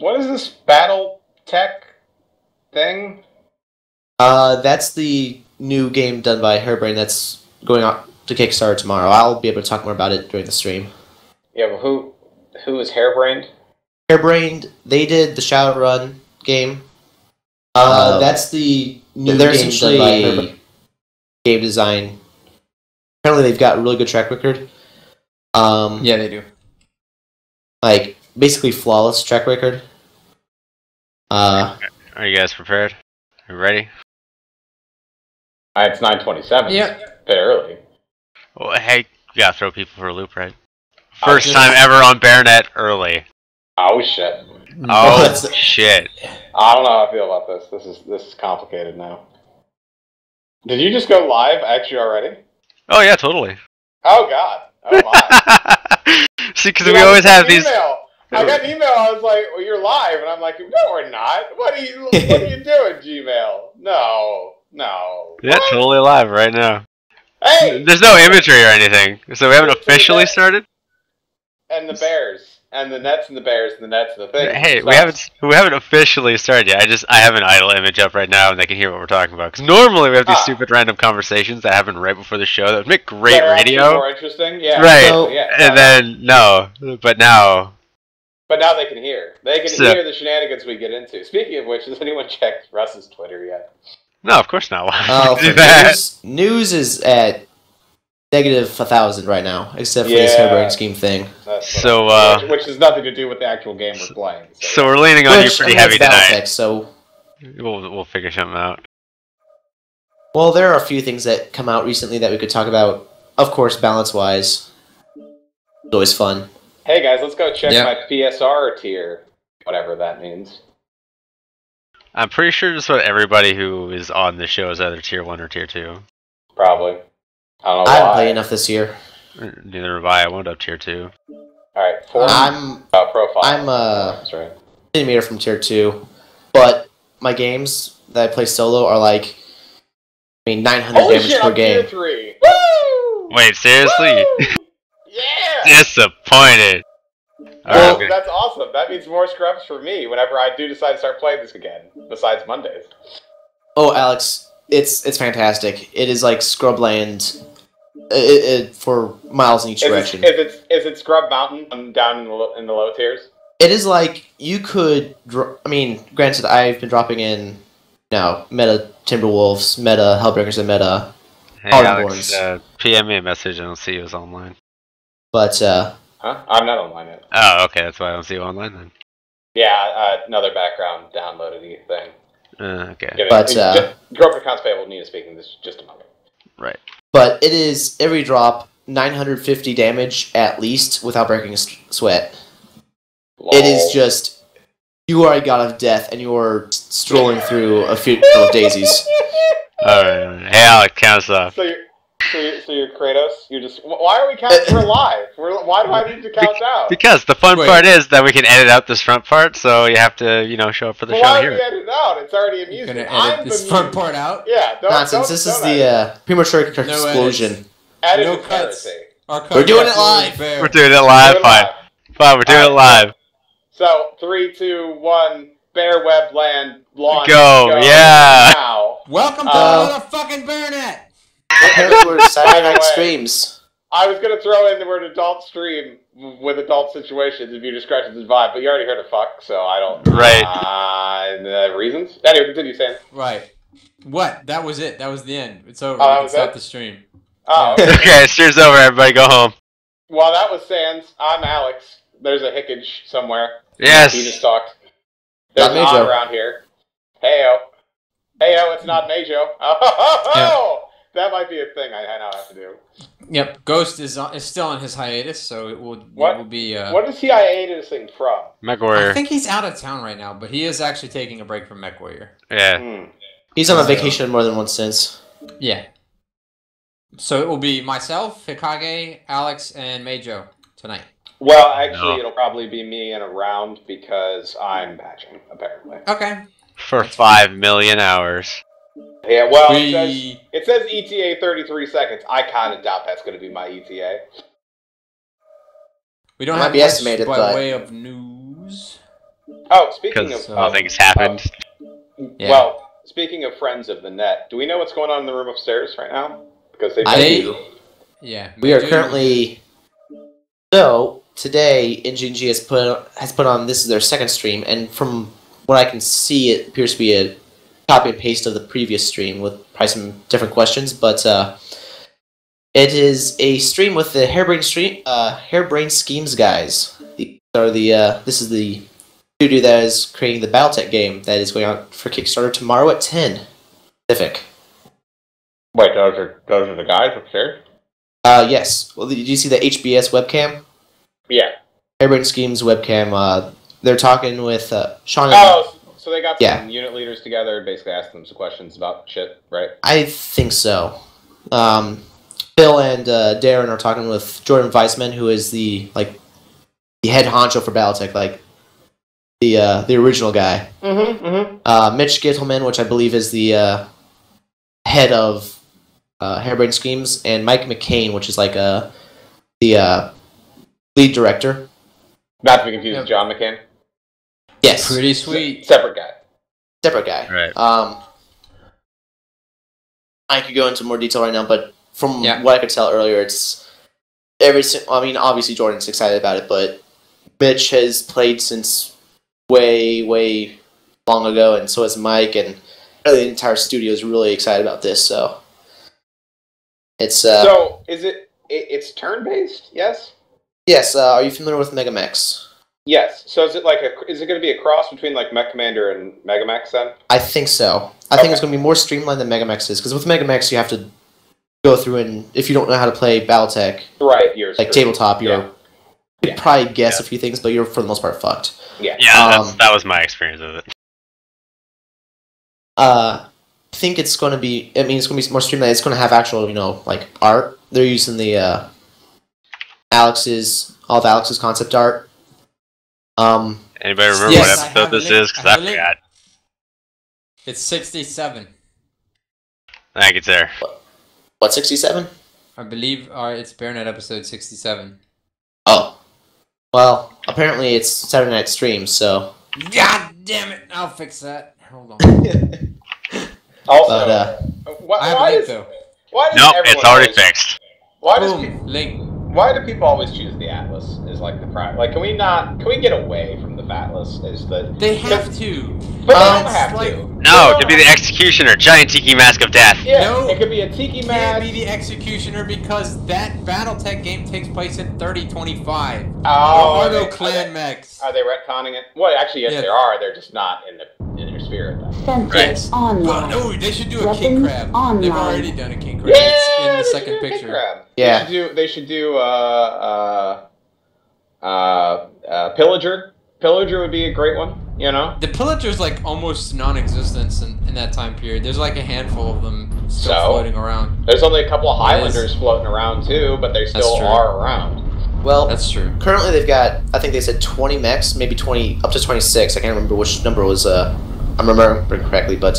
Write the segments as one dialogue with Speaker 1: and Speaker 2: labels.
Speaker 1: What is this battle tech thing?
Speaker 2: That's the new game done by Hairbrain that's going on to Kickstarter tomorrow. I'll be able to talk more about it during the stream.
Speaker 1: Yeah, but who is Hairbrained?
Speaker 2: Hairbrained, they did the Shadowrun game. That's the new
Speaker 3: There's
Speaker 2: game
Speaker 3: actually
Speaker 2: done by Hairbrain. Game design. Apparently, they've got a really good track record.
Speaker 3: Yeah, they do.
Speaker 2: Like basically flawless track record.
Speaker 4: Are you guys prepared? Are you ready?
Speaker 1: It's 9:27.
Speaker 3: Yeah.
Speaker 1: A bit early.
Speaker 4: Well, hey, you gotta throw people for a loop, right? First time ever on BearNet early.
Speaker 1: Oh shit.
Speaker 4: Oh shit.
Speaker 1: I don't know how I feel about this. This is complicated now. Did you just go live actually already?
Speaker 4: Oh yeah, totally.
Speaker 1: Oh god. Oh my.
Speaker 4: See, because we always have these.
Speaker 1: I got an email. I was like, "Well, you're live," and I'm like, "No, we're not. What are you doing, Gmail? No.
Speaker 4: Yeah,
Speaker 1: What?
Speaker 4: totally live right now.
Speaker 1: Hey.
Speaker 4: There's no imagery or anything, so we haven't officially started.
Speaker 1: And the Bears, and the Nets, and the Bears, and the Nets, and the thing.
Speaker 4: Hey, we haven't officially started yet. I have an idle image up right now, and they can hear what we're talking about. Because normally we have these stupid random conversations that happen right before the show that would make great radio.
Speaker 1: More interesting, yeah.
Speaker 4: Right,
Speaker 1: So, yeah,
Speaker 4: and then no, but now.
Speaker 1: But now they can hear. They can hear the shenanigans we get into. Speaking of which, has anyone checked Russ's Twitter yet?
Speaker 4: No, of course not.
Speaker 2: Oh, news is at negative 1,000 right now, except for this Hairbrain scheme thing.
Speaker 1: So, which has nothing to do with the actual game we're playing.
Speaker 4: So we're leaning on you pretty heavy tonight.
Speaker 2: Tech, so
Speaker 4: we'll figure something out.
Speaker 2: Well, there are a few things that come out recently that we could talk about. Of course, balance-wise, it's always fun.
Speaker 1: Hey guys, let's go check my PSR tier, whatever that means.
Speaker 4: I'm pretty sure just about everybody who is on the show is either tier 1 or tier 2.
Speaker 1: Probably. I don't know
Speaker 2: I haven't played enough this year.
Speaker 4: Neither have I. I wound up tier 2.
Speaker 1: Alright, profile.
Speaker 2: I'm
Speaker 1: That's right.
Speaker 2: Centimeter from tier 2, but my games that I play solo are like, 900 damage per game.
Speaker 1: Tier 3. Woo!
Speaker 4: Wait, seriously?
Speaker 1: Woo! Yeah!
Speaker 4: Disappointed.
Speaker 1: Well, that's awesome. That means more scrubs for me whenever I do decide to start playing this again, besides Mondays.
Speaker 2: Oh, Alex, it's fantastic. It is like Scrubland for miles in each direction.
Speaker 1: Is it Scrub Mountain down in the low tiers?
Speaker 2: It is like you could. Granted, I've been dropping in now meta Timberwolves, meta Hellbreakers, and meta
Speaker 4: Alex, PM me a message. I don't see you as online.
Speaker 2: But
Speaker 1: Huh? I'm not online yet.
Speaker 4: Oh, okay. That's why I don't see you online then.
Speaker 1: Yeah, another background downloaded thing.
Speaker 4: Okay.
Speaker 2: But
Speaker 1: Group accounts payable need to speak in this just a moment.
Speaker 4: Right.
Speaker 2: But it is every drop 950 damage at least without breaking a sweat.
Speaker 1: Lol.
Speaker 2: It is just you are a god of death and you are strolling through a field of daisies.
Speaker 4: Alright. Hey Alex, count us off.
Speaker 1: So you're Kratos? You're just... Why are we counting? We're live. Why do I need to count down?
Speaker 4: Because the fun part is that we can edit out this front part, so you have to, show up for the show
Speaker 1: why
Speaker 4: here.
Speaker 1: Why do we edit it out? It's already amusing.
Speaker 3: You're gonna edit this front part out?
Speaker 1: Yeah,
Speaker 2: nonsense. This is the premature explosion.
Speaker 1: No cuts.
Speaker 2: We're doing it live.
Speaker 4: We're doing it live. Fine. We're doing it live.
Speaker 1: So 3, 2, 1. Bear Webland launch.
Speaker 4: Go. Yeah.
Speaker 1: Now.
Speaker 3: Welcome to motherfucking BearNet.
Speaker 2: Apparently we're Saturday night streams.
Speaker 1: I was going to throw in the word adult stream with adult situations if you just scratches his vibe, but you already heard a fuck, so I don't...
Speaker 4: Right.
Speaker 1: Reasons? Anyway, continue, Sam.
Speaker 3: Right. What? That was it. That was the end. It's over.
Speaker 1: Oh,
Speaker 3: we can stop the stream.
Speaker 1: Oh,
Speaker 3: yeah.
Speaker 4: Okay, stream's over, everybody go home.
Speaker 1: Well, that was Sans. I'm Alex. There's a hickage somewhere.
Speaker 4: Yes.
Speaker 1: He just talked. There's an odd around here. Heyo. Heyo, it's not Majo. Oh! That might be a thing I now have to do.
Speaker 3: Yep, Ghost is still on his hiatus, so it will be...
Speaker 1: what is he hiatusing from?
Speaker 4: MechWarrior.
Speaker 3: I think he's out of town right now, but he is actually taking a break from MechWarrior.
Speaker 4: Yeah.
Speaker 2: He's on a vacation more than once since.
Speaker 3: Yeah. So it will be myself, Hikage, Alex, and Majo tonight.
Speaker 1: Well, actually, it'll probably be me in a round because I'm patching, apparently.
Speaker 3: Okay.
Speaker 4: For 5 million hours.
Speaker 1: Yeah, well, it says ETA 33 seconds. I kind of doubt that's going to be my ETA.
Speaker 3: We don't have much by way of news.
Speaker 1: Oh, speaking
Speaker 4: because
Speaker 1: of
Speaker 4: nothing's happened.
Speaker 3: Yeah.
Speaker 1: Well, speaking of friends of the net, do we know what's going on in the room upstairs right now? Because
Speaker 2: I do.
Speaker 3: Yeah.
Speaker 2: We are currently. So today, NGG has put on, this is their second stream, and from what I can see, it appears to be a copy and paste of the previous stream with probably some different questions, but it is a stream with the Hairbrain Schemes guys. This is the studio that is creating the Battletech game that is going out for Kickstarter tomorrow at 10 Pacific.
Speaker 1: Wait, those are the guys upstairs?
Speaker 2: Yes. Well, did you see the HBS webcam?
Speaker 1: Yeah.
Speaker 2: Hairbrain Schemes webcam. They're talking with Sean.
Speaker 1: Oh, so they got some
Speaker 2: Yeah.
Speaker 1: unit leaders together and basically asked them some questions about shit, right?
Speaker 2: I think so. Phil and Darren are talking with Jordan Weissman, who is the head honcho for Battletech, like the original guy. Mitch Gittleman, which I believe is the head of Hairbrain Schemes, and Mike McCain, which is like the lead director.
Speaker 1: Not to be confused with John McCain.
Speaker 2: Yes.
Speaker 3: Pretty sweet.
Speaker 1: Separate guy.
Speaker 2: Separate guy.
Speaker 4: Right.
Speaker 2: I could go into more detail right now, but from
Speaker 3: Yeah.
Speaker 2: what I could tell earlier, it's obviously Jordan's excited about it, but Mitch has played since way, way long ago, and so has Mike, and really the entire studio is really excited about this. So it's
Speaker 1: So is it's turn based? Yes.
Speaker 2: yes. Are you familiar with Megamex?
Speaker 1: Yes. So is it going to be a cross between like Mech Commander and Megamex then?
Speaker 2: I think so. I think it's going to be more streamlined than Megamex is, because with Megamex you have to go through, and if you don't know how to play Battletech,
Speaker 1: Right. You're
Speaker 2: like tabletop, you could
Speaker 1: Yeah.
Speaker 2: probably guess a few things, but you're for the most part fucked.
Speaker 1: Yeah.
Speaker 4: Yeah, that was my experience of it.
Speaker 2: I think it's going to be. I mean, it's going to be more streamlined. It's going to have actual, like art. They're using the all of Alex's concept art.
Speaker 4: Anybody remember
Speaker 3: Yes,
Speaker 4: what episode this is? Because I forgot.
Speaker 3: It's 67.
Speaker 4: I think it's there.
Speaker 2: What, 67?
Speaker 3: I believe it's BearNet episode 67.
Speaker 2: Oh, well, apparently it's Saturday night stream, so.
Speaker 3: God damn it! I'll fix that. Hold on.
Speaker 1: Also,
Speaker 2: But,
Speaker 3: I have a
Speaker 1: why
Speaker 3: link
Speaker 1: does
Speaker 3: though.
Speaker 4: Nope,
Speaker 1: everyone
Speaker 4: it's already
Speaker 1: always-
Speaker 4: fixed.
Speaker 1: Why does
Speaker 3: Boom. Link.
Speaker 1: Why do people always choose the Atlas as like the prime? Like, can we get away from the Atlas? Is the
Speaker 3: They have to.
Speaker 1: But they don't
Speaker 3: It's
Speaker 1: have
Speaker 3: like-
Speaker 1: to.
Speaker 4: No, to be the executioner, giant tiki mask of death.
Speaker 1: Yeah,
Speaker 3: No.
Speaker 1: it could be a tiki
Speaker 3: Can't
Speaker 1: mask.
Speaker 3: be the executioner because that BattleTech game takes place in 3025.
Speaker 1: Oh,
Speaker 3: There
Speaker 1: are
Speaker 3: are no
Speaker 1: they-
Speaker 3: clan mechs.
Speaker 1: Are they retconning it? Well, actually, yes,
Speaker 3: Yeah.
Speaker 1: they are. They're just not in your sphere. Then.
Speaker 5: Fences
Speaker 3: Well,
Speaker 5: online.
Speaker 3: no, they should do a king
Speaker 5: Weapons
Speaker 3: crab.
Speaker 5: online.
Speaker 3: They've already done a king crab.
Speaker 1: Yeah,
Speaker 3: It's in the
Speaker 1: they should
Speaker 3: second
Speaker 1: do a
Speaker 3: picture.
Speaker 1: Crab.
Speaker 2: Yeah.
Speaker 1: They should do Pillager. Pillager would be a great one. You know.
Speaker 3: The Pillager's like almost non-existent in that time period. There's like a handful of them still
Speaker 1: So?
Speaker 3: floating around.
Speaker 1: There's only a couple of
Speaker 3: It is.
Speaker 1: Highlanders floating around too, but they still
Speaker 3: true.
Speaker 1: are around.
Speaker 2: well,
Speaker 3: That's true.
Speaker 2: currently they've got, I think they said 20 mechs, maybe 20, up to 26. I can't remember which number was, I'm remembering correctly, but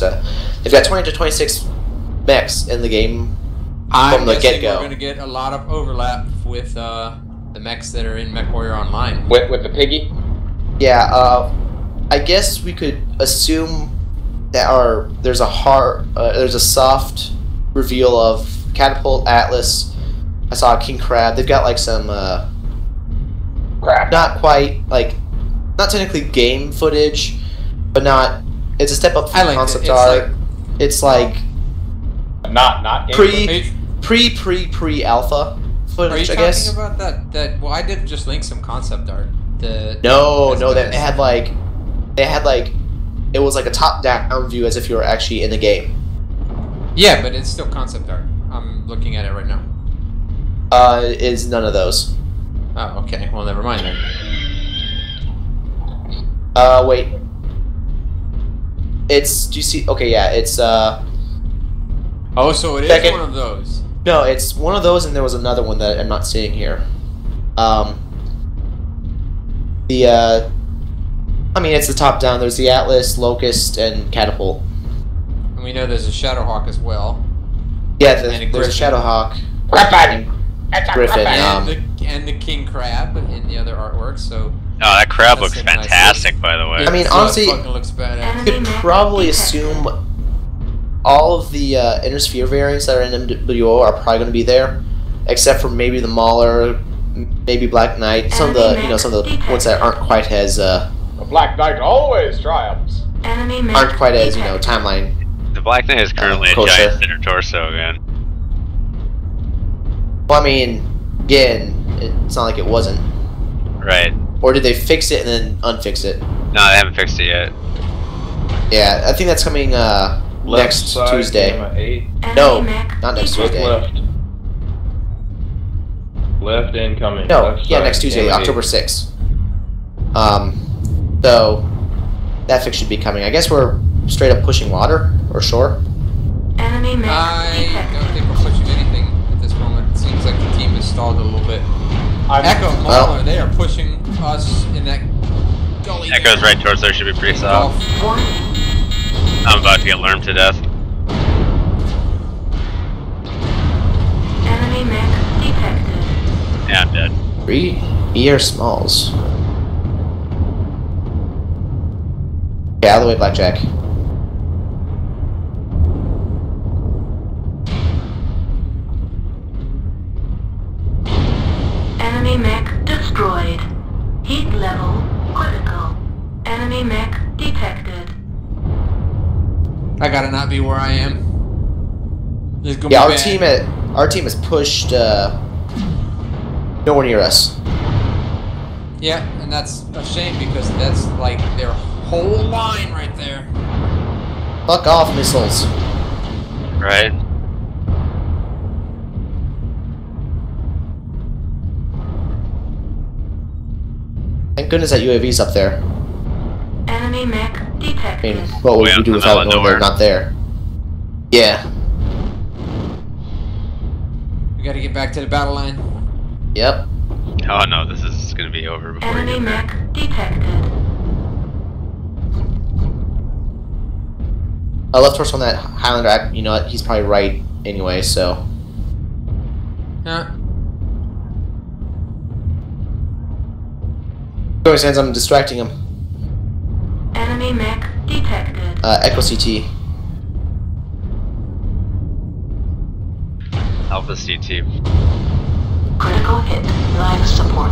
Speaker 2: they've got 20 to 26 mechs in the game.
Speaker 3: I'm
Speaker 2: the
Speaker 3: guessing
Speaker 2: get-go.
Speaker 3: we're gonna get a lot of overlap with the mechs that are in MechWarrior Online.
Speaker 1: With the piggy.
Speaker 2: Yeah, I guess we could assume that there's a soft reveal of Catapult, Atlas. I saw King Crab. They've got like some
Speaker 1: Crap.
Speaker 2: not quite like, not technically game footage, but it's a step up
Speaker 3: I
Speaker 2: from
Speaker 3: liked
Speaker 2: concept
Speaker 3: it.
Speaker 2: art. It's like
Speaker 1: Not game
Speaker 2: pre alpha
Speaker 3: Are you
Speaker 2: footage, I
Speaker 3: talking
Speaker 2: guess.
Speaker 3: about that? Well, I did just link some concept art.
Speaker 2: No, they had like it was like a top-down view as if you were actually in the game.
Speaker 3: Yeah, but it's still concept art. I'm looking at it right now.
Speaker 2: It is none of those.
Speaker 3: Oh, okay. Well, never mind then.
Speaker 2: Wait. Do you see? Okay, yeah, it's
Speaker 3: Oh, so it is
Speaker 2: Second.
Speaker 3: one of those.
Speaker 2: no, it's one of those, and there was another one that I'm not seeing here. I mean, it's the top-down. There's the Atlas, Locust, and Catapult.
Speaker 3: And we know there's a Shadowhawk as well.
Speaker 2: Yeah,
Speaker 3: And a
Speaker 2: there's a
Speaker 3: Griffin.
Speaker 2: Shadowhawk.
Speaker 1: Griffin. It's a
Speaker 2: Griffin,
Speaker 1: Griffin.
Speaker 3: And the King Crab in the other artwork. So
Speaker 4: Oh, that crab
Speaker 3: That's
Speaker 4: looks
Speaker 3: a nice
Speaker 4: fantastic, by the way.
Speaker 2: I mean,
Speaker 3: It
Speaker 2: honestly,
Speaker 3: fucking looks badass.
Speaker 2: you could probably assume all of the inner sphere variants that are in MWO are probably going to be there, except for maybe the Mauler, maybe Black Knight, some of the some of the ones that aren't quite as
Speaker 1: The Black Knight always triumphs.
Speaker 2: aren't quite as timeline.
Speaker 4: The Black Knight is currently a
Speaker 2: closer.
Speaker 4: giant thinner torso again.
Speaker 2: Well, I mean, again, it's not like it wasn't.
Speaker 4: Right.
Speaker 2: Or did they fix it and then unfix it?
Speaker 4: No, they haven't fixed it yet.
Speaker 2: Yeah, I think that's coming next
Speaker 5: side,
Speaker 2: Tuesday.
Speaker 5: Gamma 8.
Speaker 2: No, not next
Speaker 5: Look
Speaker 2: Tuesday.
Speaker 5: left. Left incoming.
Speaker 2: No,
Speaker 5: left
Speaker 2: yeah,
Speaker 5: side,
Speaker 2: next Tuesday,
Speaker 5: Gamma 8.
Speaker 2: October 6th. So that fix should be coming. I guess we're straight up pushing water or shore.
Speaker 3: I don't think we're pushing anything at this moment. It seems like the team is stalled a little bit. Echo, Mauler, they are pushing us in that gully.
Speaker 4: Echo's
Speaker 3: there.
Speaker 4: right torso should be pretty solid. I'm about to get lurmed to death.
Speaker 6: Enemy mech detected.
Speaker 4: Yeah, I'm dead.
Speaker 2: 3 ER smalls. Okay, out of the way, Blackjack.
Speaker 6: Enemy mech destroyed. Heat level critical. Enemy mech detected.
Speaker 3: I gotta not be where I am. This is gonna
Speaker 2: Yeah,
Speaker 3: be bad.
Speaker 2: our team is pushed nowhere near us.
Speaker 3: Yeah, and that's a shame because that's like their whole line right there.
Speaker 2: Fuck off, missiles.
Speaker 4: Right.
Speaker 2: Thank goodness that UAV's up there.
Speaker 6: Enemy mech
Speaker 2: I
Speaker 6: detected.
Speaker 2: mean, what would
Speaker 4: Way
Speaker 2: we
Speaker 4: out
Speaker 2: do
Speaker 4: in the middle
Speaker 2: without
Speaker 4: of
Speaker 2: knowing they're
Speaker 4: nowhere.
Speaker 2: not there? Yeah.
Speaker 3: We gotta get back to the battle line.
Speaker 2: Yep.
Speaker 4: Oh no, this is gonna be over before you
Speaker 6: Enemy
Speaker 4: get there.
Speaker 6: mech detected.
Speaker 2: I left horse on that Highlander. You know what? He's probably right anyway. So
Speaker 3: Yeah.
Speaker 2: going sense. I'm distracting him.
Speaker 6: Enemy mech detected.
Speaker 2: Echo CT.
Speaker 4: Alpha CT.
Speaker 6: Critical hit. Line support.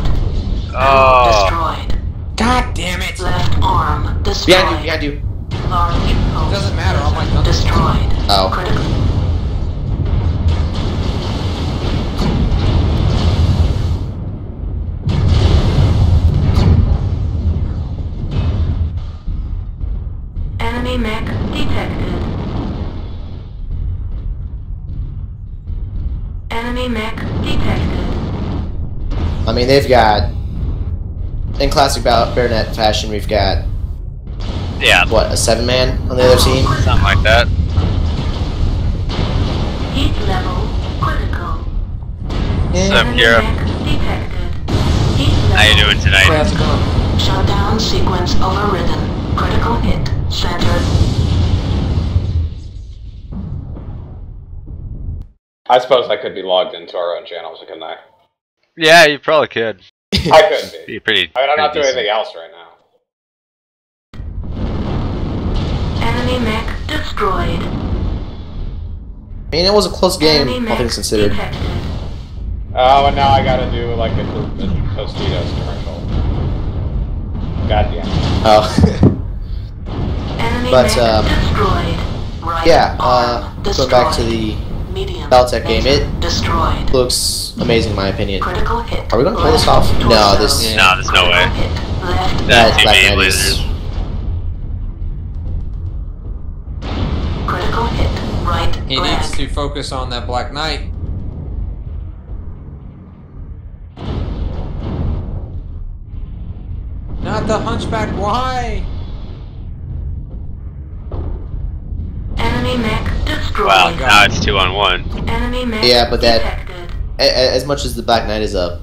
Speaker 4: Oh.
Speaker 6: Destroyed.
Speaker 3: God damn it!
Speaker 6: Left arm destroyed.
Speaker 2: Behind you.
Speaker 6: Large post
Speaker 3: Doesn't matter, all my guns are
Speaker 6: destroyed.
Speaker 2: Oh.
Speaker 6: Critical. Enemy mech detected. Enemy mech detected.
Speaker 2: I mean, they've got in classic BearNet fashion. We've got
Speaker 4: Yeah,
Speaker 2: what, a 7-man on the other team.
Speaker 4: something like that.
Speaker 6: Heat level critical.
Speaker 4: What's up,
Speaker 6: Enemy
Speaker 4: Kira?
Speaker 6: mech detected. Heat level
Speaker 4: How you doing tonight?
Speaker 6: critical. Shutdown sequence overridden. Critical hit centered.
Speaker 1: I suppose I could be logged into our own channels, couldn't I?
Speaker 4: Yeah, you probably could.
Speaker 1: I could be.
Speaker 4: Be pretty.
Speaker 1: I mean, I'm not
Speaker 4: pretty
Speaker 1: doing anything
Speaker 4: decent.
Speaker 1: else right now.
Speaker 6: Enemy mech destroyed.
Speaker 2: I mean, it was a close game,
Speaker 6: Enemy
Speaker 2: all
Speaker 6: mech
Speaker 2: things considered.
Speaker 6: detected.
Speaker 1: Oh, and now I gotta do like a Tostitos commercial. God damn it.
Speaker 2: Oh.
Speaker 6: Enemy
Speaker 2: But,
Speaker 6: mech destroyed. Right
Speaker 2: yeah,
Speaker 6: arm
Speaker 2: going back to
Speaker 6: destroyed.
Speaker 2: the
Speaker 6: Medium
Speaker 2: Battletech game,
Speaker 6: laser
Speaker 2: it
Speaker 6: destroyed.
Speaker 2: looks amazing in my opinion.
Speaker 6: Critical hit.
Speaker 2: Are we gonna pull this
Speaker 6: Left
Speaker 2: off? No,
Speaker 6: torso.
Speaker 2: this-
Speaker 4: No, there's no way.
Speaker 6: Critical hit. Left
Speaker 4: That's
Speaker 6: leg.
Speaker 2: Black
Speaker 4: too many
Speaker 2: Knight is-
Speaker 4: lasers.
Speaker 6: Critical hit. Right
Speaker 3: He
Speaker 6: leg.
Speaker 3: needs to focus on that Black Knight. Not the Hunchback, why?
Speaker 6: Enemy mech destroyed.
Speaker 4: Wow, now it's 2-on-1.
Speaker 6: Enemy mech
Speaker 2: Yeah, but that-
Speaker 6: detected.
Speaker 2: As much as the Black Knight is a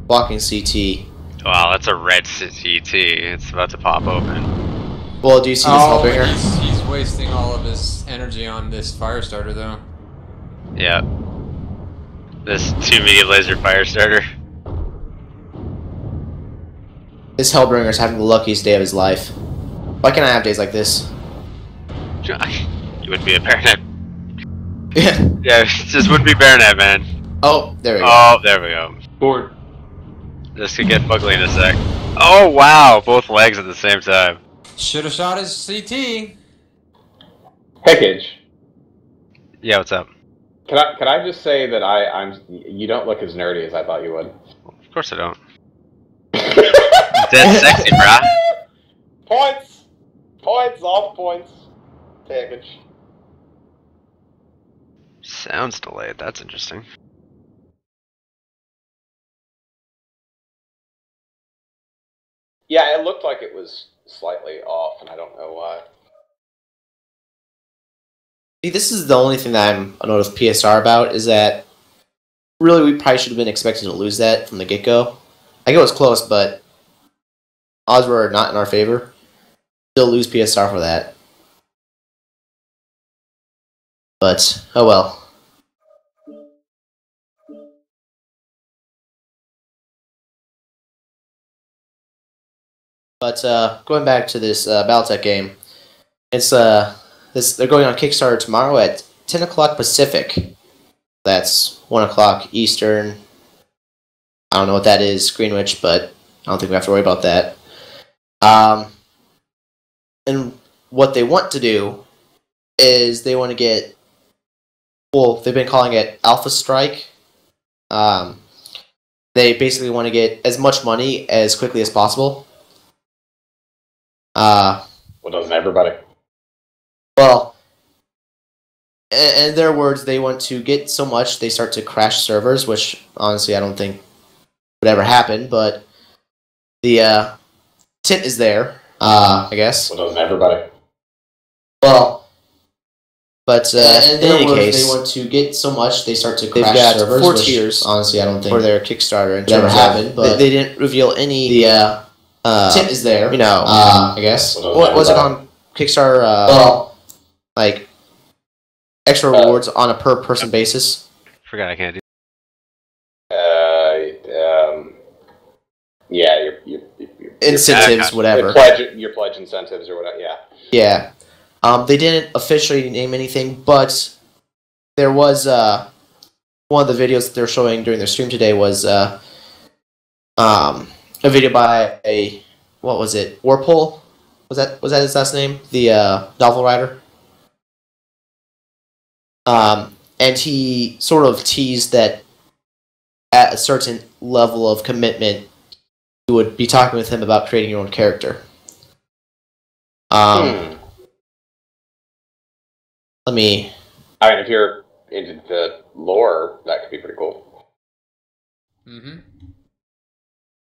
Speaker 2: walking CT.
Speaker 4: Wow, that's a red CT. It's about to pop open.
Speaker 2: Well, do you see this
Speaker 3: Oh,
Speaker 2: Hellbringer?
Speaker 3: he's wasting all of his energy on this fire starter though.
Speaker 4: Yeah. This 2 medium laser fire starter.
Speaker 2: This Hellbringer's having the luckiest day of his life. Why can't I have days like this?
Speaker 4: You wouldn't be a BearNet.
Speaker 2: Yeah.
Speaker 4: Yeah, it just wouldn't be BearNet, man.
Speaker 2: Oh, there we go.
Speaker 4: Oh, there we go.
Speaker 3: Board.
Speaker 4: This could get fugly in a sec. Oh, wow! Both legs at the same time.
Speaker 3: Should have shot his CT.
Speaker 1: Hickage.
Speaker 4: Yeah, what's up?
Speaker 1: Can I just say that you don't look as nerdy as I thought you would.
Speaker 4: Of course I don't. Dead sexy, brah.
Speaker 1: Points! Points, all the points. Hickage.
Speaker 4: Sounds delayed, that's interesting.
Speaker 1: Yeah, it looked like it was slightly off, and I don't know why.
Speaker 2: See, this is the only thing that I'm annoyed with PSR about, is that really we probably should have been expecting to lose that from the get-go. I get it was close, but odds were not in our favor. Still lose PSR for that. But, oh well. But going back to this Battletech game, it's they're going on Kickstarter tomorrow at 10 o'clock Pacific. That's 1 o'clock Eastern. I don't know what that is, Greenwich, but I don't think we have to worry about that. And what they want to do is they want to get, well, they've been calling it Alpha Strike. They basically want to get as much money as quickly as possible.
Speaker 1: Well, doesn't everybody?
Speaker 2: Well, in their words, they want to get so much they start to crash servers, which honestly I don't think would ever happen, but the tint is there, I guess.
Speaker 1: Well, doesn't everybody?
Speaker 2: Well, but in any
Speaker 3: words,
Speaker 2: case,
Speaker 3: they
Speaker 2: want to get so much they start to
Speaker 3: They've
Speaker 2: crash
Speaker 3: got
Speaker 2: servers,
Speaker 3: 4
Speaker 2: which
Speaker 3: tiers
Speaker 2: honestly I don't think
Speaker 3: for
Speaker 2: their Kickstarter
Speaker 3: would ever happen,
Speaker 2: but they didn't reveal any. The tint is there, you know. I guess what was it on Kickstarter? Well, like extra rewards on a per person basis.
Speaker 4: Forgot I can't do.
Speaker 1: Yeah, your
Speaker 2: Incentives, whatever.
Speaker 1: Your pledge incentives or whatever. Yeah.
Speaker 2: Yeah. They didn't officially name anything, but there was one of the videos that they're showing during their stream today was a video by a, what was it, Warpole? Was that his last name? The novel writer. And he sort of teased that at a certain level of commitment, you would be talking with him about creating your own character. Let me.
Speaker 1: I mean, if you're into the lore, that could be pretty cool.
Speaker 3: Mm-hmm.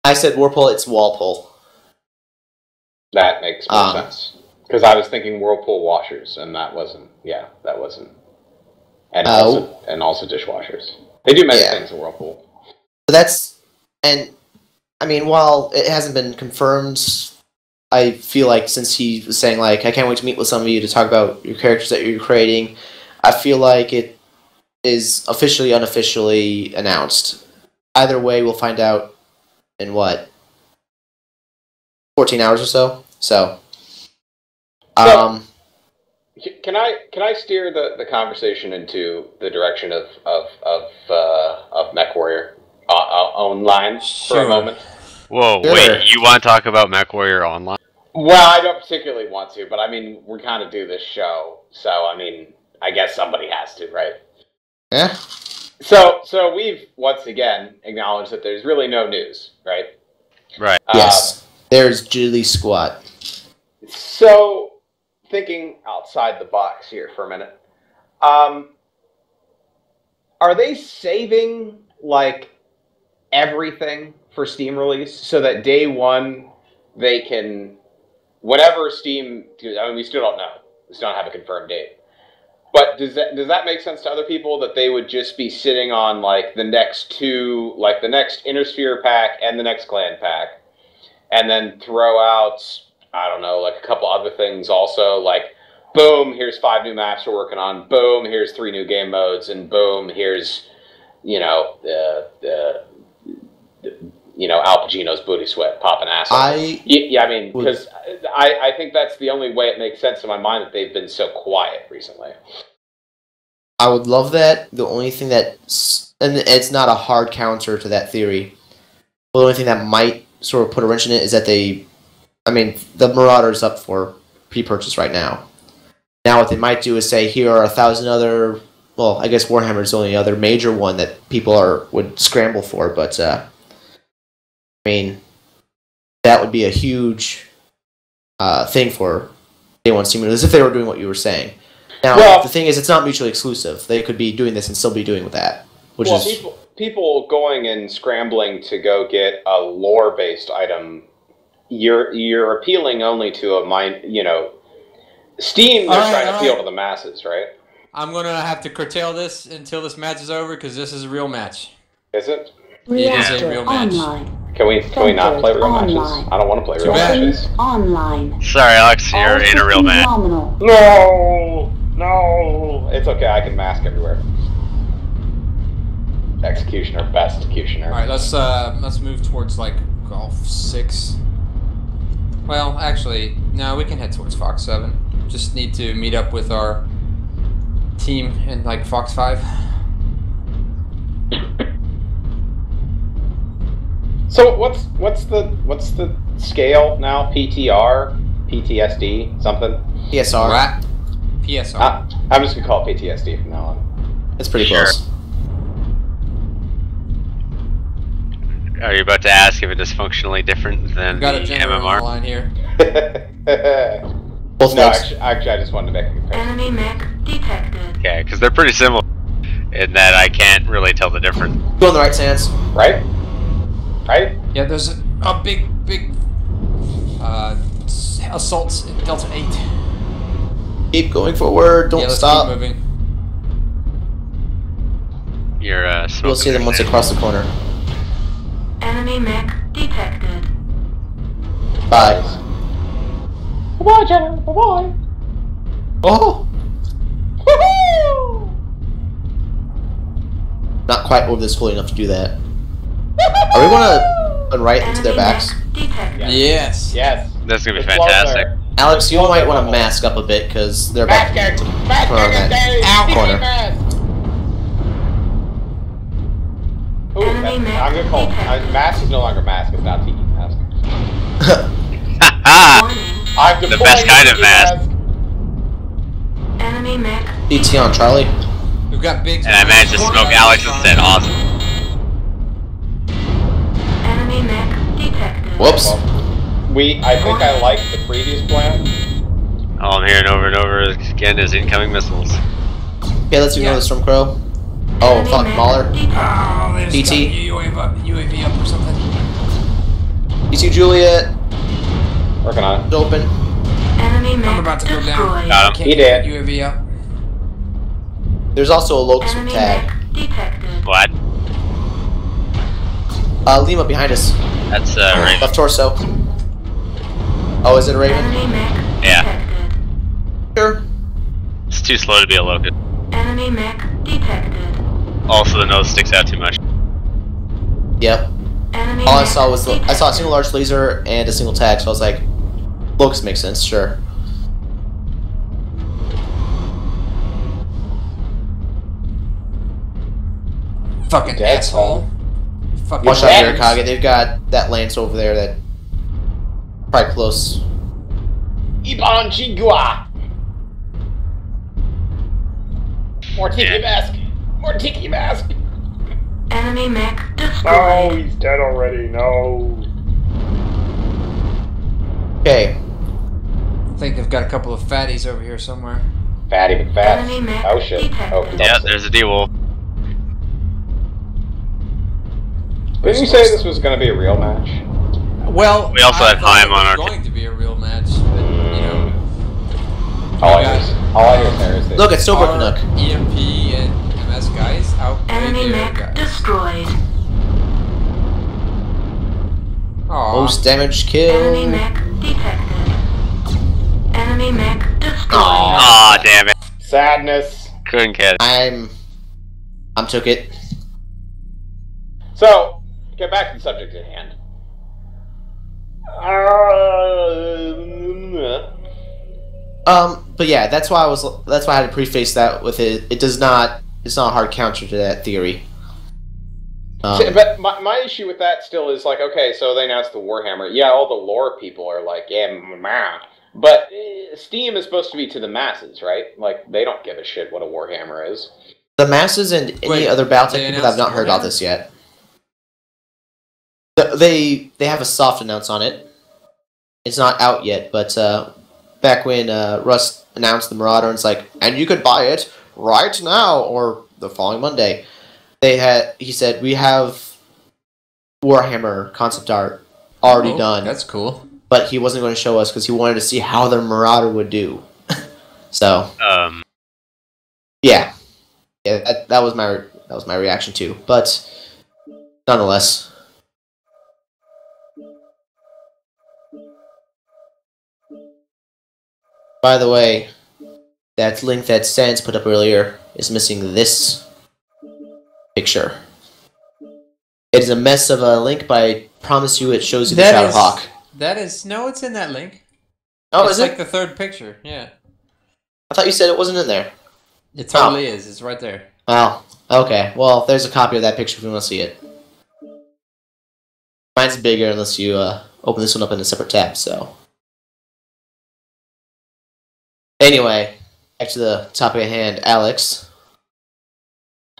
Speaker 2: I said Warpole, it's Walpole.
Speaker 1: That makes more sense. Because I was thinking Whirlpool washers, and that wasn't. Yeah, that wasn't. And also dishwashers. They do many things in Whirlpool.
Speaker 2: But that's, and I mean, while it hasn't been confirmed, I feel like since he was saying like, I can't wait to meet with some of you to talk about your characters that you're creating, I feel like it is officially, unofficially announced. Either way, we'll find out in what, 14 hours or so. So,
Speaker 1: can I steer the conversation into the direction of MechWarrior online for a moment?
Speaker 4: Whoa,
Speaker 2: Sure.
Speaker 4: wait, you want to talk about MechWarrior Online?
Speaker 1: Well, I don't particularly want to, but I mean, we kind of do this show, so I mean, I guess somebody has to, right?
Speaker 2: yeah.
Speaker 1: So we've once again acknowledged that there's really no news, right?
Speaker 4: Right.
Speaker 2: Yes. There's Julie Squat.
Speaker 1: So, thinking outside the box here for a minute, are they saving like everything for Steam release so that day one they can, whatever Steam, I mean, we still don't know. We still don't have a confirmed date. But does that make sense to other people that they would just be sitting on like the next two, like the next Innersphere pack and the next Clan pack, and then throw out, I don't know, like a couple other things also, like boom, here's 5 new maps we're working on, boom, here's 3 new game modes, and boom, here's, you know, Al Pacino's booty sweat popping ass. I mean, because I think that's the only way it makes sense in my mind that they've been so quiet recently.
Speaker 2: I would love that. The only thing and it's not a hard counter to that theory. The only thing that might sort of put a wrench in it is that the Marauder's up for pre-purchase right now. Now what they might do is say, here are 1,000 other, well, I guess Warhammer's the only other major one that people would scramble for, but, that would be a huge thing for Day One Steam as if they were doing what you were saying. Now, the thing is, it's not mutually exclusive. They could be doing this and still be doing with that.
Speaker 1: People going and scrambling to go get a lore-based item, you're appealing only to a mind, Steam, they're trying to appeal to the masses, right?
Speaker 3: I'm going to have to curtail this until this match is over, because this is a real match.
Speaker 1: Is it?
Speaker 3: It is a real match.
Speaker 1: Can we not play real matches? I don't want to play real matches.
Speaker 6: Online.
Speaker 4: Sorry, Alex, you're in a real match.
Speaker 1: No! It's okay, I can mask everywhere. Executioner, best executioner.
Speaker 3: Alright, let's move towards, Golf 6. Well, actually, no, we can head towards Fox 7. Just need to meet up with our team in, Fox 5.
Speaker 1: So what's the scale now? PTR, PTSD, something?
Speaker 2: PSR.
Speaker 3: PSR.
Speaker 1: I'm just gonna call it PTSD from now on.
Speaker 2: That's pretty close.
Speaker 4: Are you about to ask if it is functionally different than
Speaker 3: Got
Speaker 4: the
Speaker 3: a generator on the line here.
Speaker 1: Actually, I just wanted to make a comparison.
Speaker 6: Enemy mech detected.
Speaker 4: Okay, because they're pretty similar in that I can't really tell the difference.
Speaker 2: Go in the right stance.
Speaker 1: Right?
Speaker 3: Yeah, there's a big assaults in Delta 8.
Speaker 2: Keep going forward. Don't stop.
Speaker 3: Keep moving.
Speaker 4: You're
Speaker 2: You'll see them once they cross the corner.
Speaker 6: Enemy mech detected.
Speaker 2: Bye.
Speaker 1: Bye-bye, Jenna. Bye-bye.
Speaker 2: Oh!
Speaker 1: Woohoo!
Speaker 2: Not quite over this fully enough to do that. Are we gonna run right into their backs?
Speaker 3: Yes.
Speaker 1: Yes.
Speaker 4: That's gonna be fantastic.
Speaker 2: Alex, you might want to mask up a bit because they're back on that corner.
Speaker 1: Ooh, I'm gonna call mask is no longer mask. It's now tiki mask.
Speaker 4: The best kind of mask.
Speaker 6: Enemy mech.
Speaker 2: DT on Charlie.
Speaker 3: We've got big.
Speaker 4: And I managed to smoke Alex instead. Awesome.
Speaker 6: Enemy mech detected.
Speaker 2: Whoops.
Speaker 1: I think I liked the previous plan.
Speaker 4: All I'm hearing over and over again is incoming missiles.
Speaker 2: Okay, let's ignore the Stormcrow. Oh, fuck, Mauler.
Speaker 3: Oh,
Speaker 2: DT.
Speaker 3: UAV up or something.
Speaker 2: DT Juliet.
Speaker 1: Working on
Speaker 2: It's open.
Speaker 6: Enemy mech
Speaker 3: I'm about to go down.
Speaker 1: Got him.
Speaker 3: Can't
Speaker 1: He
Speaker 3: get
Speaker 1: did.
Speaker 3: UAV up.
Speaker 2: There's also a Locust
Speaker 6: Enemy
Speaker 2: tag.
Speaker 6: mech detected.
Speaker 4: What?
Speaker 2: Lima behind us.
Speaker 4: That's Raven.
Speaker 2: Left torso. Oh, is it a Raven?
Speaker 6: Enemy mech
Speaker 4: Yeah.
Speaker 6: detected.
Speaker 2: Sure.
Speaker 4: It's too slow to be a locust.
Speaker 6: Enemy mech detected.
Speaker 4: Also, the nose sticks out too much.
Speaker 2: Yep.
Speaker 6: Enemy
Speaker 2: All I
Speaker 6: mech
Speaker 2: saw was I saw a
Speaker 6: detected.
Speaker 2: single large laser and a single tag, so I was like, Locust makes sense, sure.
Speaker 3: Fucking
Speaker 1: Dead
Speaker 3: asshole. Fucking
Speaker 2: Watch out here,
Speaker 1: Lance.
Speaker 2: Kage. They've got that Lance over there that probably close.
Speaker 1: Iban Chigua. More tiki mask. More tiki mask.
Speaker 6: Enemy mech
Speaker 1: No,
Speaker 6: destroyed.
Speaker 1: he's dead already. No.
Speaker 2: Okay.
Speaker 3: I think I've got a couple of fatties over here somewhere.
Speaker 1: Fatty McFat.
Speaker 6: Enemy mech
Speaker 1: Oh shit.
Speaker 6: detected.
Speaker 1: Oh,
Speaker 4: Yeah, there's a D-Wolf.
Speaker 1: Didn't you say this was going to be a real match?
Speaker 3: Well,
Speaker 4: We also
Speaker 3: I
Speaker 4: had
Speaker 3: thought
Speaker 4: Haim
Speaker 3: it
Speaker 4: on
Speaker 3: was
Speaker 4: our
Speaker 3: going to be a real match, but you know.
Speaker 1: All I hear is Harris.
Speaker 2: Look, it's Silver
Speaker 3: Our
Speaker 2: Canuck.
Speaker 3: EMP and MS guys out
Speaker 6: Enemy
Speaker 3: there,
Speaker 6: mech
Speaker 3: guys.
Speaker 6: destroyed.
Speaker 3: Aw.
Speaker 2: Most damage
Speaker 6: Enemy
Speaker 2: kill.
Speaker 6: mech detected. Enemy mech destroyed.
Speaker 4: Aw, damn it.
Speaker 1: Sadness.
Speaker 4: Couldn't catch it.
Speaker 2: I'm took it.
Speaker 1: So, get back to the subject at hand.
Speaker 2: But yeah, that's why I had to preface that with it. It's not a hard counter to that theory.
Speaker 1: But my issue with that still is like, okay, so they announced the Warhammer. Yeah, all the lore people are like, yeah, but Steam is supposed to be to the masses, right? Like, they don't give a shit what a Warhammer is.
Speaker 2: The masses and any other Battletech people have not heard about this yet. They have a soft announce on it. It's not out yet, but back when Russ announced the Marauder, and it's like, and you could buy it right now or the following Monday. He said, we have Warhammer concept art already done.
Speaker 3: That's cool.
Speaker 2: But he wasn't going to show us because he wanted to see how the Marauder would do. So, yeah, that was my reaction too. But nonetheless, by the way, that link that Sans put up earlier is missing this picture. It is a mess of a link, but I promise you it shows you the Shadowhawk.
Speaker 3: No, it's in that link.
Speaker 2: Oh,
Speaker 3: it's
Speaker 2: is it?
Speaker 3: like the third picture, yeah.
Speaker 2: I thought you said it wasn't in there.
Speaker 3: It totally is. It's right there.
Speaker 2: Wow. Okay. Well, there's a copy of that picture if you want to see it. Mine's bigger unless you open this one up in a separate tab, so. Anyway, back to the topic at hand, Alex.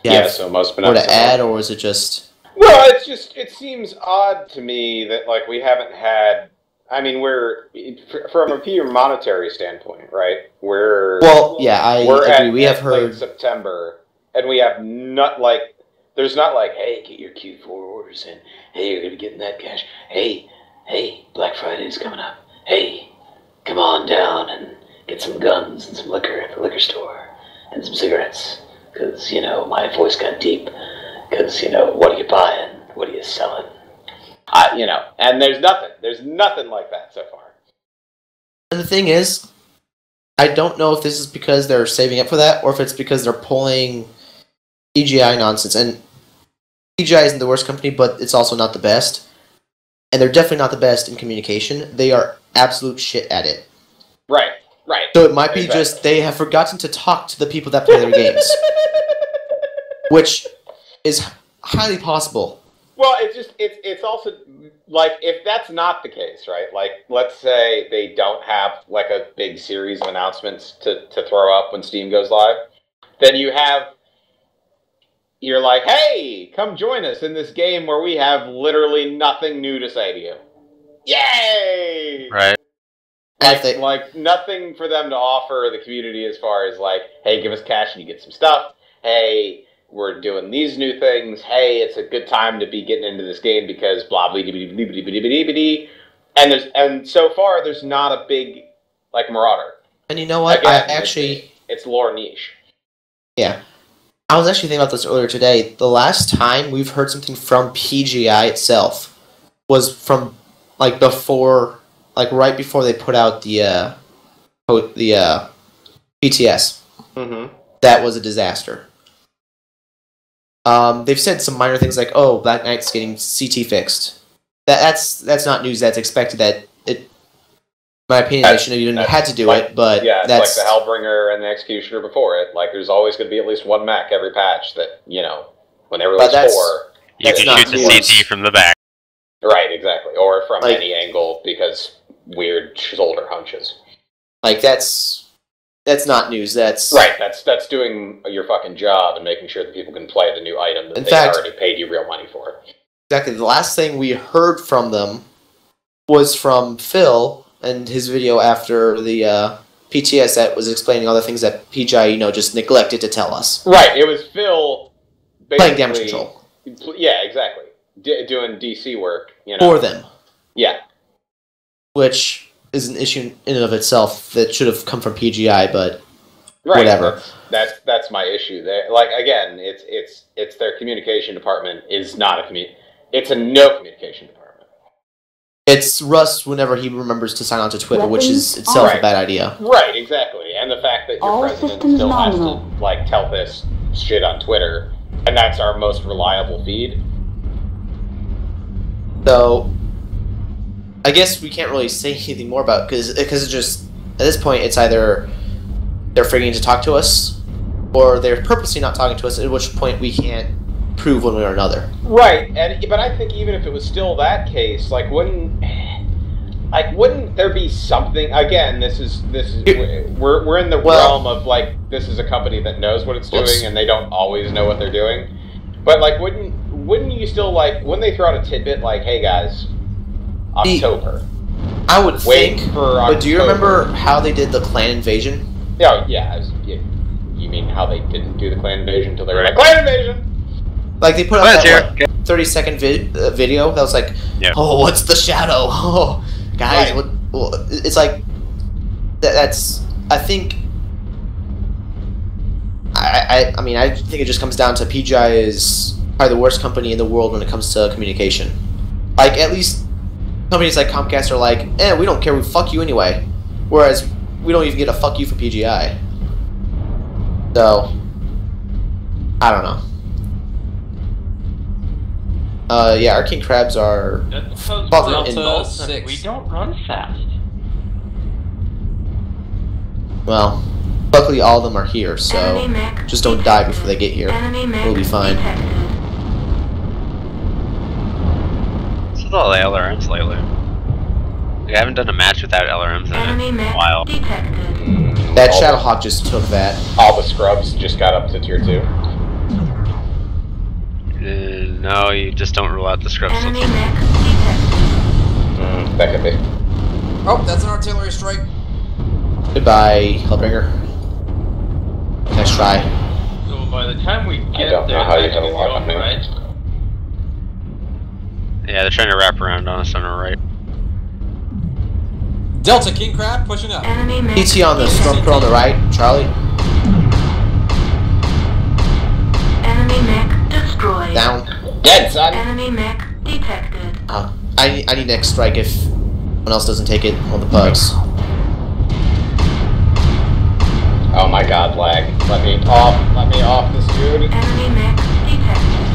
Speaker 1: Yeah, so most
Speaker 2: more to add, or is it just...
Speaker 1: Well, it seems odd to me that, like, we haven't had... I mean, from a pure monetary standpoint, right?
Speaker 2: Well, yeah, I agree. We have heard...
Speaker 1: September, and we have not, like... There's not like, hey, get your Q4 orders in. Hey, you're going to be getting that cash. Hey, Black Friday's coming up. Hey, come on down and get some guns and some liquor at the liquor store. And some cigarettes. Because, my voice got deep. Because, what are you buying? What are you selling? And there's nothing like that so far.
Speaker 2: And the thing is, I don't know if this is because they're saving up for that, or if it's because they're pulling PGI nonsense. And PGI isn't the worst company, but it's also not the best. And they're definitely not the best in communication. They are absolute shit at it.
Speaker 1: Right.
Speaker 2: So it might be just they have forgotten to talk to the people that play their games. Which is highly possible.
Speaker 1: Well, it's also, like, if that's not the case, right? Like, let's say they don't have, like, a big series of announcements to throw up when Steam goes live. Then you're like, hey, come join us in this game where we have literally nothing new to say to you. Yay!
Speaker 4: Right.
Speaker 1: Like nothing for them to offer the community as far as, like, hey, give us cash and you get some stuff. Hey, we're doing these new things. Hey, it's a good time to be getting into this game because blah blah blah blah blah blah. And so far there's not a big, like, Marauder.
Speaker 2: And you know what?
Speaker 1: Again, it's lore niche.
Speaker 2: Yeah. I was actually thinking about this earlier today. The last time we've heard something from PGI itself was from, like, right before they put out the PTS.
Speaker 1: Mm-hmm.
Speaker 2: That was a disaster. They've said some minor things like, "Oh, Black Knight's getting CT fixed." That's not news. That's expected. That in my opinion, they shouldn't have even had to do it. But
Speaker 1: yeah, it's
Speaker 2: that's
Speaker 1: like the Hellbringer and the Executioner before it. Like, there's always going to be at least one mech every patch that when they release 4.
Speaker 4: You can shoot the CT from the back.
Speaker 1: Right, exactly, or from any angle because weird shoulder hunches.
Speaker 2: Like that's not news. That's
Speaker 1: right. That's doing your fucking job and making sure that people can play the new item that they already paid you real money for.
Speaker 2: Exactly. The last thing we heard from them was from Phil and his video after the PTS that was explaining all the things that PGI, just neglected to tell us.
Speaker 1: Right. It was Phil
Speaker 2: playing damage control.
Speaker 1: Yeah, exactly. Doing DC work,
Speaker 2: for them.
Speaker 1: Yeah.
Speaker 2: Which is an issue in and of itself that should have come from PGI, but whatever.
Speaker 1: That's my issue. Like, again, it's their communication department is not it's a no communication department.
Speaker 2: It's Russ whenever he remembers to sign on to Twitter, which is itself a bad idea.
Speaker 1: Right, exactly. And the fact that your president still has to, like, tell this shit on Twitter, and that's our most reliable feed.
Speaker 2: So, I guess we can't really say anything more about because it's just at this point it's either they're forgetting to talk to us, or they're purposely not talking to us. At which point we can't prove one way or another.
Speaker 1: Right, but I think even if it was still that case, like wouldn't there be something? Again, this is we're in the realm of like this is a company that knows what it's doing and they don't always know what they're doing. But like, wouldn't you still like when they throw out a tidbit like, "Hey guys, October."
Speaker 2: I would
Speaker 1: wait
Speaker 2: think.
Speaker 1: For October.
Speaker 2: But do you remember how they did the clan invasion?
Speaker 1: Yeah, you mean how they didn't do the clan invasion until they were like clan invasion?
Speaker 2: Like they put out that 30-second video that was like, oh, what's the shadow? Oh, guys,
Speaker 1: right.
Speaker 2: It's like that's. I think. I mean, I think it just comes down to PGI is probably the worst company in the world when it comes to communication. Like at least companies like Comcast are like, we don't care, we fuck you anyway. Whereas we don't even get a fuck you from PGI. So I don't know. Yeah, our king crabs are
Speaker 3: Delta 6.
Speaker 5: We don't run fast.
Speaker 2: Well, luckily all of them are here, so just don't die before they get here. We'll be fine.
Speaker 4: This is all the LRMs lately. We haven't done a match without LRMs in a while.
Speaker 2: That Shadowhawk just took that.
Speaker 1: All the scrubs just got up to tier 2.
Speaker 4: No, you just don't rule out the scrubs.
Speaker 1: That could be.
Speaker 3: Oh, that's an artillery strike.
Speaker 2: Goodbye, Hellbringer. Nice try.
Speaker 5: So by the time we get
Speaker 1: I don't know how you're gonna lock me.
Speaker 5: Right?
Speaker 4: Yeah, they're trying to wrap around on us on our right.
Speaker 3: Delta King Crab pushing up.
Speaker 2: PT on the Stormcrow on the right, Charlie.
Speaker 6: Enemy mech destroyed.
Speaker 2: Down.
Speaker 1: Dead, son.
Speaker 6: Enemy mech detected.
Speaker 2: I need next strike if someone else doesn't take it on the bugs.
Speaker 1: Oh my god, lag. Let me off this dude.
Speaker 6: Enemy mech detected.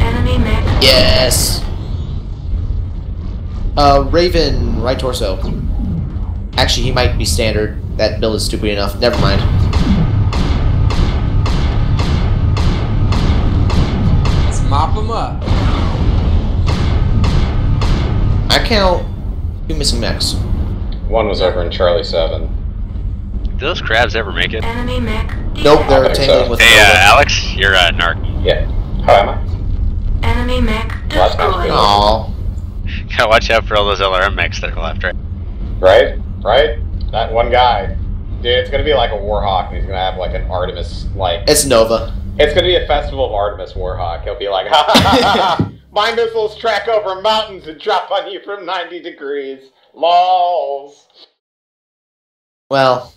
Speaker 6: Enemy mech.
Speaker 2: Yes. Raven, right torso. Actually, he might be standard. That build is stupid enough. Never mind.
Speaker 3: Let's mop him up.
Speaker 2: I count 2 missing mechs.
Speaker 1: One was over in Charlie 7.
Speaker 4: Do those crabs ever make it?
Speaker 6: Enemy mech detected.
Speaker 2: Nope, they're
Speaker 1: think
Speaker 2: tangling
Speaker 1: so.
Speaker 2: with
Speaker 4: Hey,
Speaker 2: Nova.
Speaker 4: Alex, you're Narc.
Speaker 1: Yeah. How am I?
Speaker 6: Enemy mech
Speaker 1: Last match.
Speaker 6: destroyed.
Speaker 2: Aww.
Speaker 4: Gotta watch out for all those LRM mechs that are left, right?
Speaker 1: Right? That one guy. Dude, it's gonna be like a Warhawk, and he's gonna have like an Artemis, like...
Speaker 2: It's Nova.
Speaker 1: It's gonna be a festival of Artemis Warhawk. He'll be like, ha ha ha ha! My missiles track over mountains and drop on you from 90 degrees. Lols.
Speaker 2: Well,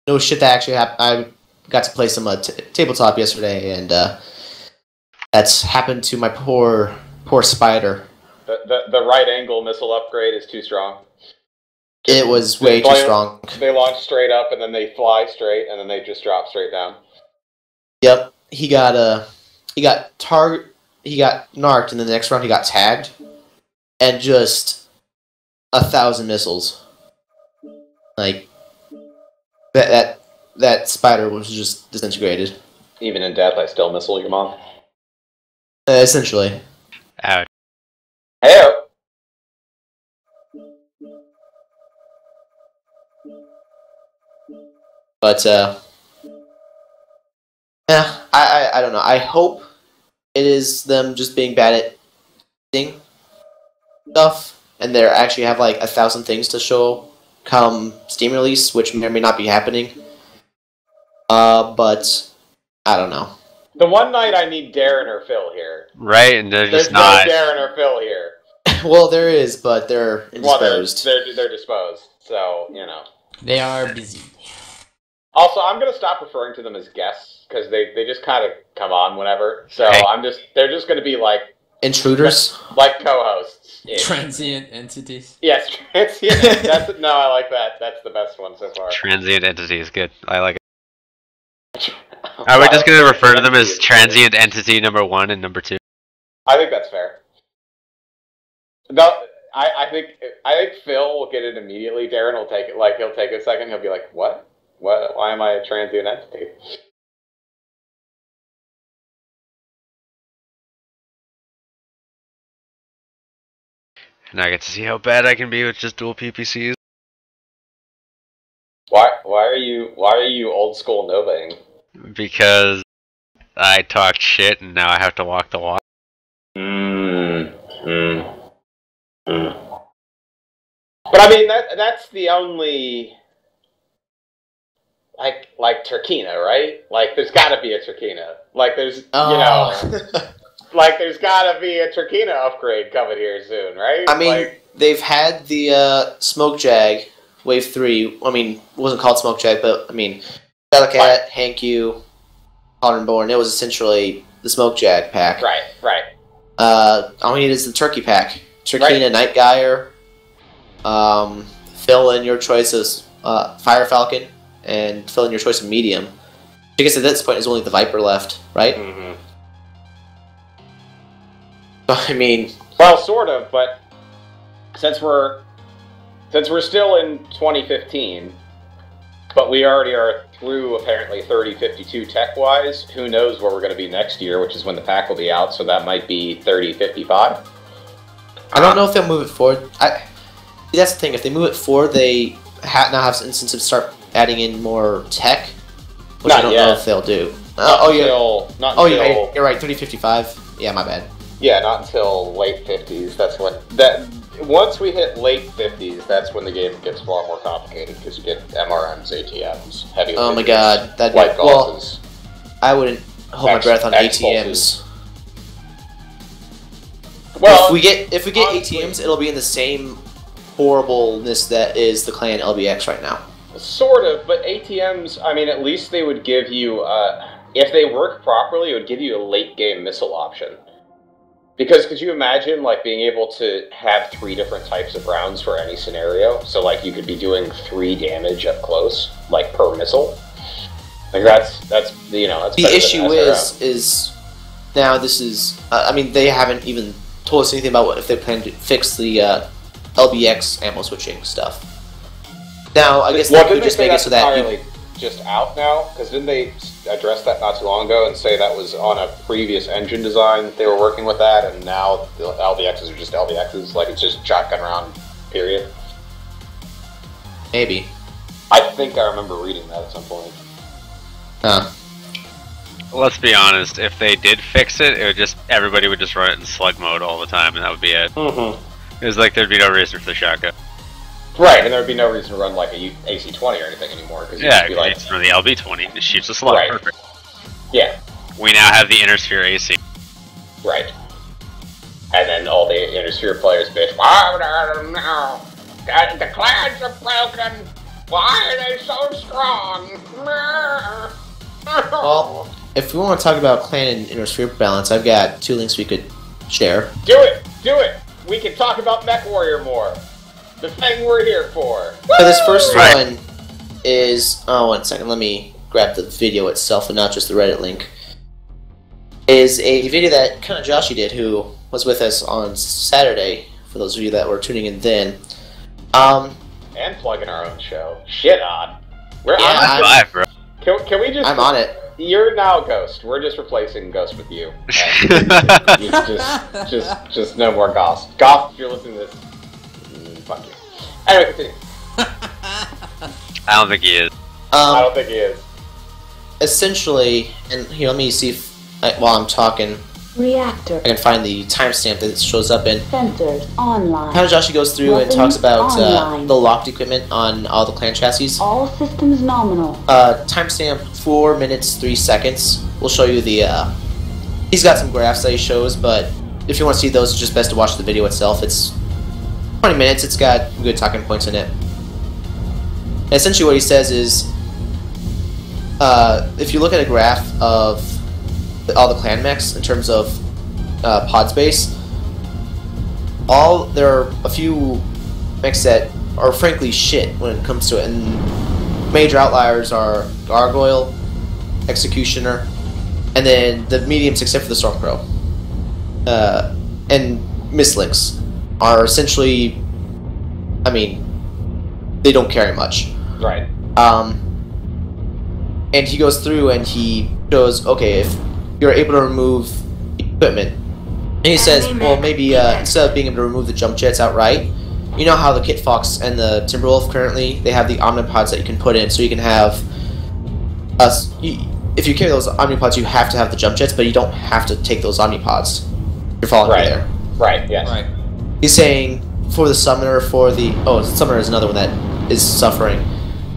Speaker 2: no shit that actually happened. I got to play some tabletop yesterday, and that's happened to my poor spider.
Speaker 1: The right angle missile upgrade is too strong.
Speaker 2: It was way too strong.
Speaker 1: They launch straight up, and then they fly straight, and then they just drop straight down.
Speaker 2: Yep, he got narked, and then the next round he got tagged, and just 1,000 missiles. Like that spider was just disintegrated.
Speaker 1: Even in death, I still missile your mom.
Speaker 2: Essentially.
Speaker 4: Ouch.
Speaker 1: Hey.
Speaker 2: But yeah, I don't know. I hope it is them just being bad at doing stuff, and they actually have like 1,000 things to show come Steam release, which may or may not be happening. But I don't know.
Speaker 1: The one night I need Darren or Phil here.
Speaker 4: Right, and they're just
Speaker 1: There's
Speaker 4: not.
Speaker 1: no Darren or Phil here.
Speaker 2: Well, there is, but they're indisposed.
Speaker 1: Well, they're disposed, so, you know.
Speaker 3: They are busy.
Speaker 1: Also, I'm going to stop referring to them as guests, because they just kind of come on whenever. So
Speaker 4: Hey.
Speaker 1: they're just going to be like...
Speaker 2: Intruders?
Speaker 1: Like co-hosts.
Speaker 3: Transient entities.
Speaker 1: Yes, transient. No, I like that. That's the best one so far.
Speaker 4: Transient entity is good. I like it. Are we just going to refer to them as transient entity number 1 and number 2?
Speaker 1: I think that's fair. No, I think Phil will get it immediately. Darren will take it. Like he'll take a second. He'll be like, "What? What? Why am I a transient entity?"
Speaker 4: And I get to see how bad I can be with just dual PPCs.
Speaker 1: Why are you old school novaing?
Speaker 4: Because I talked shit and now I have to walk the walk.
Speaker 1: But I mean that's the only like Turkina, right? Like there's got to be a Turkina. Like there's like there's got to be a Turkina upgrade coming here soon, right?
Speaker 2: I mean,
Speaker 1: like,
Speaker 2: they've had the Smoke Jag Wave 3. I mean, it wasn't called Smoke Jag, but I mean, Delicat, Hankyu, Born. It was essentially the Smoke Jag pack.
Speaker 1: right.
Speaker 2: All we need is the Turkey pack. Turkina, Night Gyre, fill in your choice of Fire Falcon, and fill in your choice of Medium. I guess at this point, there's only the Viper left, right?
Speaker 1: Mm-hmm.
Speaker 2: I mean,
Speaker 1: well, sort of, but since we're still in 2015, but we already are through apparently 3052 tech-wise, who knows where we're going to be next year, which is when the pack will be out, so that might be 3055.
Speaker 2: I don't know if they'll move it forward. That's the thing. If they move it forward, they now have instances to start adding in more tech, which I don't know if they'll do. You're right. 3055. Yeah, my bad.
Speaker 1: Yeah, not until late 50s. That's when once we hit late 50s, that's when the game gets far more complicated because you get MRMs, ATMs, heavy.
Speaker 2: Oh my god, that
Speaker 1: white golfs.
Speaker 2: I wouldn't hold my breath on ATMs.
Speaker 1: Well,
Speaker 2: if we get ATMs, it'll be in the same horribleness that is the Clan LBX right now.
Speaker 1: Sort of, but ATMs, I mean, at least they would give you, if they work properly, it would give you a late game missile option. Because could you imagine, like, being able to have 3 different types of rounds for any scenario? So, like, you could be doing 3 damage up close, like, per missile. Like, that's you know, that's
Speaker 2: the issue is now this is, I mean, they haven't even told us anything about if they plan to fix the LBX ammo switching stuff. Now, I guess they could just make it so that
Speaker 1: just out now, because didn't they address that not too long ago and say that was on a previous engine design that they were working with that, and now the LBXs are just LBXs, like it's just shotgun round, period?
Speaker 2: Maybe.
Speaker 1: I think I remember reading that at some point.
Speaker 2: Huh.
Speaker 4: Let's be honest, if they did fix it, it would just everybody would just run it in slug mode all the time, and that would be it. It was like there'd be no reason for the shotgun.
Speaker 1: Right, and there would be no reason to run like a AC-20 or anything anymore. Cause
Speaker 4: yeah,
Speaker 1: be like,
Speaker 4: it's run the LB-20, it shoots a slug, perfect.
Speaker 1: Yeah.
Speaker 4: We now have the Intersphere AC.
Speaker 1: Right. And then all the Intersphere players bitch, no, the clans are broken, why are they so strong?
Speaker 2: Well, if we want to talk about clan and Intersphere balance, I've got 2 links we could share.
Speaker 1: Do it! We can talk about Mech Warrior more. The thing we're here for.
Speaker 2: So this first one is, one second, let me grab the video itself and not just the Reddit link. Is a video that kind of Joshy did, who was with us on Saturday, for those of you that were tuning in then.
Speaker 1: And plugging our own show. Shit on. We're
Speaker 2: on
Speaker 4: live, bro.
Speaker 1: Can we just...
Speaker 2: I'm on it.
Speaker 1: You're now Ghost. We're just replacing Ghost with you. Just no more Goss. Goss, if you're listening to this, fuck you. Anyway, continue.
Speaker 4: I don't think he is.
Speaker 1: I don't think he is.
Speaker 2: Essentially, and here, let me see if, while I'm talking,
Speaker 6: Reactor.
Speaker 2: I can find the timestamp that it shows up in.
Speaker 6: Sensors online.
Speaker 2: Kind of Joshy goes through and talks about
Speaker 6: online.
Speaker 2: the locked equipment on all the clan chassis.
Speaker 6: All systems nominal.
Speaker 2: Timestamp 4 minutes 3 seconds. We'll show you the. He's got some graphs that he shows, but if you want to see those, it's just best to watch the video itself. It's 20 minutes. It's got good talking points in it. And essentially, what he says is, if you look at a graph of all the clan mechs in terms of pod space, there are a few mechs that are frankly shit when it comes to it, and major outliers are Gargoyle, Executioner, and then the mediums except for the Stormcrow, and Mislinks. are essentially, I mean, they don't carry much.
Speaker 1: Right.
Speaker 2: And he goes through and he shows, okay, if you're able to remove equipment, and he says, well, maybe instead of being able to remove the jump jets outright, you know how the Kit Fox and the Timberwolf currently, they have the Omnipods that you can put in, so you can have if you carry those Omnipods, you have to have the jump jets, but you don't have to take those Omnipods. You're following me there.
Speaker 1: Right, yes.
Speaker 3: Right.
Speaker 2: He's saying for the Summoner, Summoner is another one that is suffering.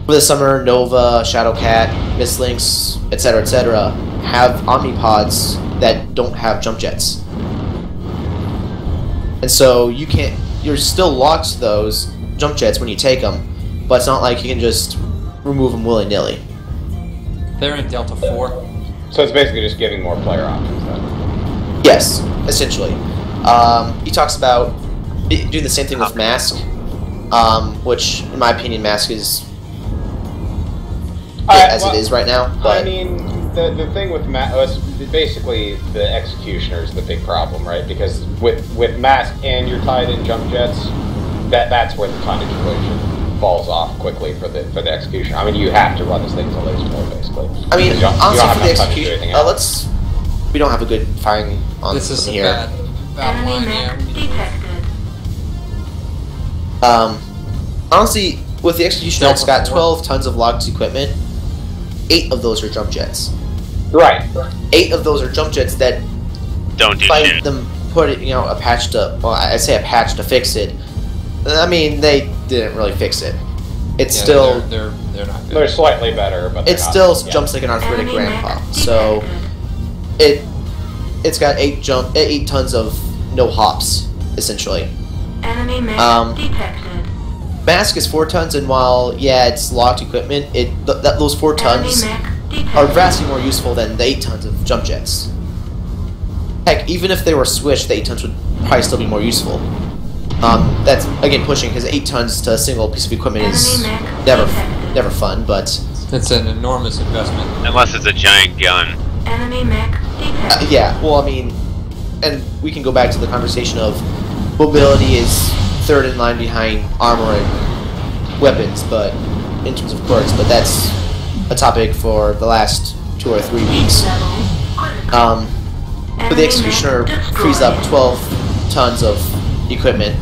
Speaker 2: For the Summoner, Nova, Shadowcat, Mistlynx, etc., have Omnipods that don't have jump jets. And so you're still locked to those jump jets when you take them, but it's not like you can just remove them willy-nilly.
Speaker 3: They're in Delta 4.
Speaker 1: So it's basically just giving more player options then.
Speaker 2: Yes, essentially. He talks about doing the same thing with Mask, which, in my opinion, Mask is it is right now. But
Speaker 1: I mean, the thing with basically the Executioner is the big problem, right? Because with Mask and your tied-in jump jets, that's where the tonnage equation falls off quickly for the Executioner. I mean, you have to run this thing to laser mode, basically.
Speaker 2: I mean, honestly, for the
Speaker 1: Executioner,
Speaker 2: we don't have a good firing on
Speaker 3: This is
Speaker 2: here.
Speaker 3: a bad line, yeah.
Speaker 2: Honestly, with the Executioner, it's got
Speaker 3: Delta
Speaker 2: 12 tons of locked equipment. 8 of those are jump jets.
Speaker 1: Right.
Speaker 2: 8 of those are jump jets that
Speaker 4: Don't do
Speaker 2: fight
Speaker 4: shit.
Speaker 2: them, put it, a patch to. Well, I say a patch to fix it. I mean, they didn't really fix it. It's
Speaker 3: Yeah,
Speaker 2: still.
Speaker 3: they're not good.
Speaker 1: They're slightly better, but
Speaker 2: It still jumps like an arthritic grandpa. So it's got 8 tons of no hops essentially.
Speaker 6: Enemy mech detected.
Speaker 2: Mask is 4 tons, and while it's locked equipment, those 4 tons are vastly more useful than the 8 tons of jump jets. Heck, even if they were switched, the 8 tons would probably still be more useful. That's again pushing, because 8 tons to a single piece of equipment is never fun, but
Speaker 3: It's an enormous investment.
Speaker 4: Unless it's a giant gun.
Speaker 6: Enemy mech detected.
Speaker 2: yeah. Well, I mean, and we can go back to the conversation of mobility is 3rd in line behind armor and weapons, but in terms of quirks, but that's a topic for the last 2 or 3 weeks. But the Executioner frees up 12 tons of equipment.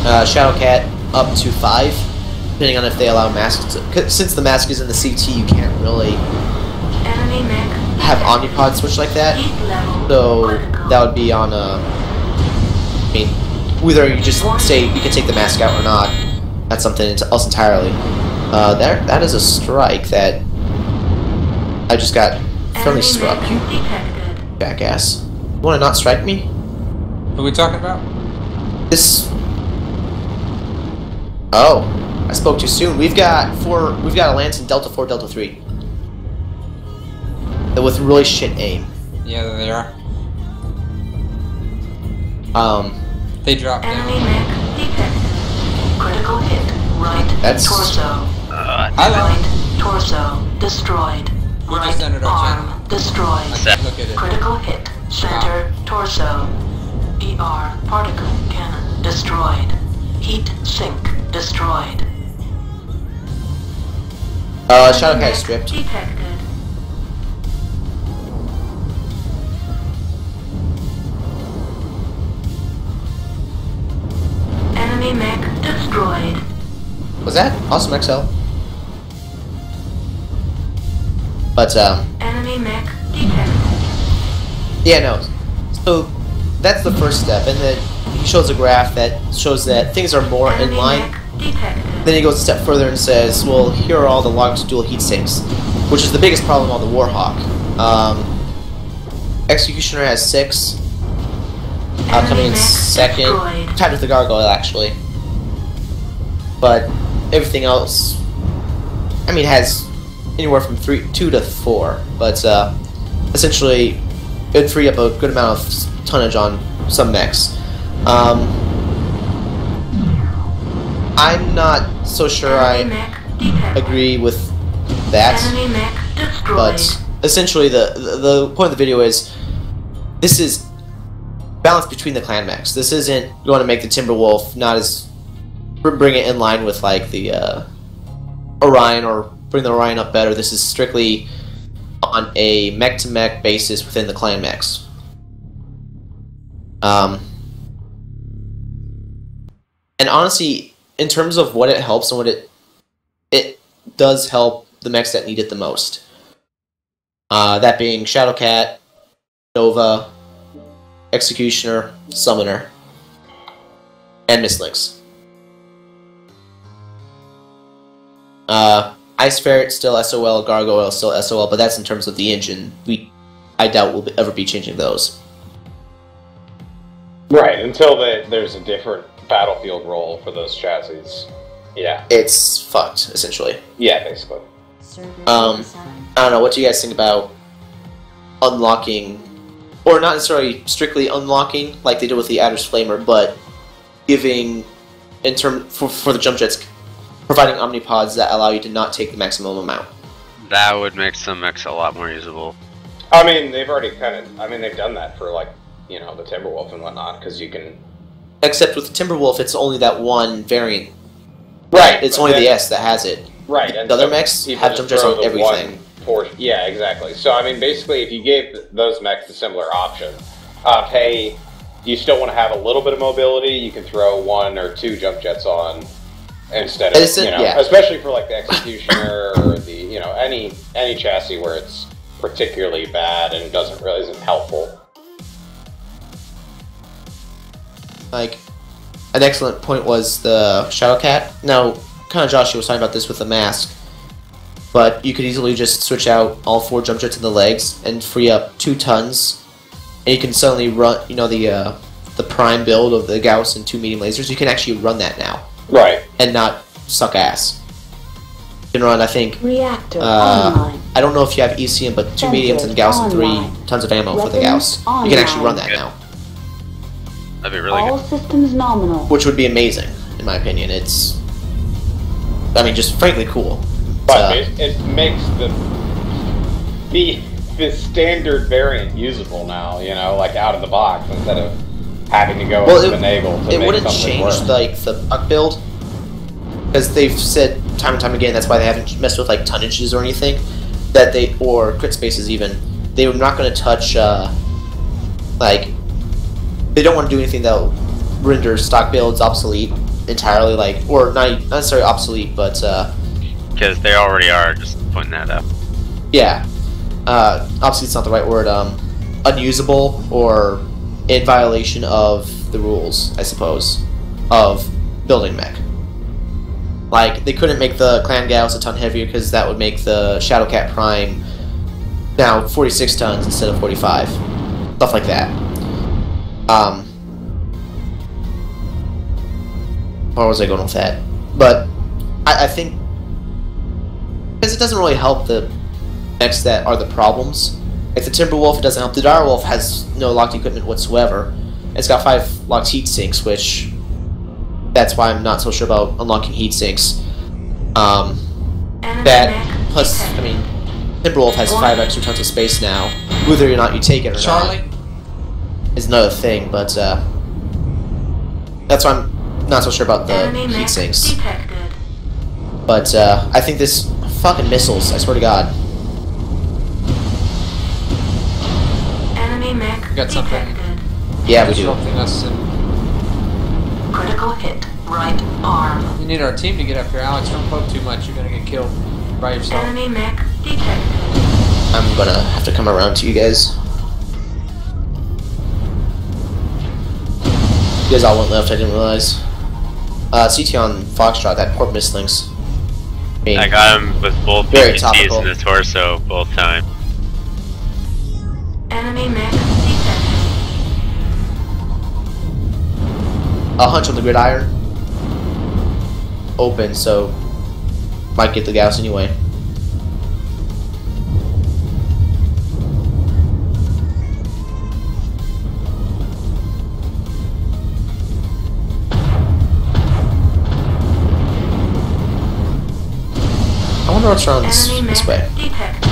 Speaker 2: Shadowcat up to 5, depending on if they allow Mask to. Since the Mask is in the CT, you can't really have Omnipod switch like that. So that would be on a. I mean, whether you just say you can take the Mask out or not, that's something else entirely. That is a strike that I just got friendly struck. You jackass! You want to not strike me?
Speaker 3: Who are we talking about?
Speaker 2: This. Oh, I spoke too soon. We've got a Lance in Delta 4, Delta 3. With really shit aim.
Speaker 3: Yeah, there they are. They dropped
Speaker 6: Enemy
Speaker 3: down.
Speaker 6: mech detected. Critical hit. Right
Speaker 2: That's-
Speaker 6: torso.
Speaker 3: Highlight.
Speaker 6: Right torso destroyed.
Speaker 3: We
Speaker 6: Right
Speaker 3: just entered our
Speaker 6: arm
Speaker 3: channel.
Speaker 6: destroyed.
Speaker 3: Look at it.
Speaker 6: Critical hit. Center torso. ER particle cannon destroyed. Heat sink destroyed.
Speaker 2: Shadowcat stripped.
Speaker 6: Detected. Enemy mech destroyed.
Speaker 2: Was that Awesome XL? But
Speaker 6: Enemy mech detected.
Speaker 2: yeah, no. So that's the first step, and then he shows a graph that shows that things are more in
Speaker 6: Enemy
Speaker 2: line.
Speaker 6: mech detected.
Speaker 2: Then he goes a step further and says, well, here are all the locked dual heat sinks, which is the biggest problem on the Warhawk. Executioner has 6, coming in second, tied with the Gargoyle, actually. But everything else, I mean, has anywhere from 2 to 4, but essentially, it would free up a good amount of tonnage on some mechs. I'm not so sure I agree with that,
Speaker 6: Enemy mech destroyed.
Speaker 2: but essentially the point of the video is this is balance between the clan mechs. This isn't going to make the Timberwolf not as bring it in line with like the Orion or bring the Orion up better. This is strictly on a mech to mech basis within the clan mechs. And honestly, in terms of what it helps and what it does help the mechs that need it the most. That being Shadowcat, Nova, Executioner, Summoner, and Mistlinks. Ice Ferret still SOL, Gargoyle still SOL, but that's in terms of the engine. I doubt we'll ever be changing those.
Speaker 1: Right, until there's a different battlefield role for those chassis. Yeah.
Speaker 2: It's fucked, essentially.
Speaker 1: Yeah, basically.
Speaker 2: I don't know, what do you guys think about unlocking, or not necessarily strictly unlocking, like they did with the Adder's Flamer, but giving, for the jump jets, providing omnipods that allow you to not take the maximum amount?
Speaker 4: That would make some mechs a lot more usable.
Speaker 1: I mean, they've already they've done that for, like, you know, the Timberwolf and whatnot, because you can...
Speaker 2: Except with the Timberwolf, it's only that one variant.
Speaker 1: Right.
Speaker 2: It's only the S that has it.
Speaker 1: Right. And
Speaker 2: the other mechs have jump jets on everything.
Speaker 1: Yeah, exactly. So, I mean, basically, if you gave those mechs a similar option of, hey, you still want to have a little bit of mobility, you can throw 1 or 2 jump jets on instead of, especially for, like, the Executioner or the, you know, any chassis where it's particularly bad and isn't helpful.
Speaker 2: Like, an excellent point was the Shadowcat. Now, kind of Josh was talking about this with the mask, but you could easily just switch out all 4 jump jets in the legs and free up 2 tons, and you can suddenly run, you know, the prime build of the Gauss and 2 medium lasers. You can actually run that now,
Speaker 1: right,
Speaker 2: and not suck ass. You can run, I think,
Speaker 7: reactor online.
Speaker 2: I don't know if you have ECM, but 2 mediums and Gauss and 3 tons of ammo for the Gauss. You can actually run that now.
Speaker 4: That'd be really
Speaker 7: All
Speaker 4: good.
Speaker 7: systems nominal.
Speaker 2: Which would be amazing, in my opinion. It's, I mean, just frankly cool.
Speaker 1: But it makes the standard variant usable now, you know, like out of the box, instead of having to go and finagle to
Speaker 2: it
Speaker 1: make
Speaker 2: wouldn't
Speaker 1: something
Speaker 2: change,
Speaker 1: work.
Speaker 2: like, the buck build, because they've said time and time again, that's why they haven't messed with, like, tonnages or anything, or crit spaces even. They were not going to touch, like, they don't want to do anything that'll render stock builds obsolete entirely, like, or not necessarily obsolete, but
Speaker 4: because they already are, just pointing that out.
Speaker 2: Yeah, obsolete's not the right word. Unusable or in violation of the rules, I suppose, of building mech. Like, they couldn't make the Clan Gauss a ton heavier because that would make the Shadowcat Prime now 46 tons instead of 45. Stuff like that. Where was I going with that? But I think because it doesn't really help the mechs that are the problems. Like the Timberwolf, it doesn't help. The Direwolf has no locked equipment whatsoever. It's got 5 locked heat sinks, which that's why I'm not so sure about unlocking heat sinks. That plus, I mean, Timberwolf has 5 extra tons of space now. Whether or not you take it or not is another thing, but that's why I'm not so sure about the heat sinks. But I think this fucking missiles, I swear to God.
Speaker 6: Enemy mech
Speaker 3: got something.
Speaker 2: Yeah, we do.
Speaker 3: Disrupting us, and
Speaker 6: Critical hit. Right arm.
Speaker 3: we need our team to get up here. Alex, don't poke too much. You're gonna get killed by yourself.
Speaker 6: Enemy mech detected.
Speaker 2: I'm gonna have to come around to you guys. You guys all went left, I didn't realize. CT on Foxtrot, that poor Mistlinks.
Speaker 4: I got him with both
Speaker 2: Very
Speaker 4: PPTs
Speaker 2: topical.
Speaker 4: in the torso both times.
Speaker 6: Enemy mech detected.
Speaker 2: I'll hunch on the gridiron. Open, so might get the Gauss anyway. I wonder what's around this way.
Speaker 6: Detected.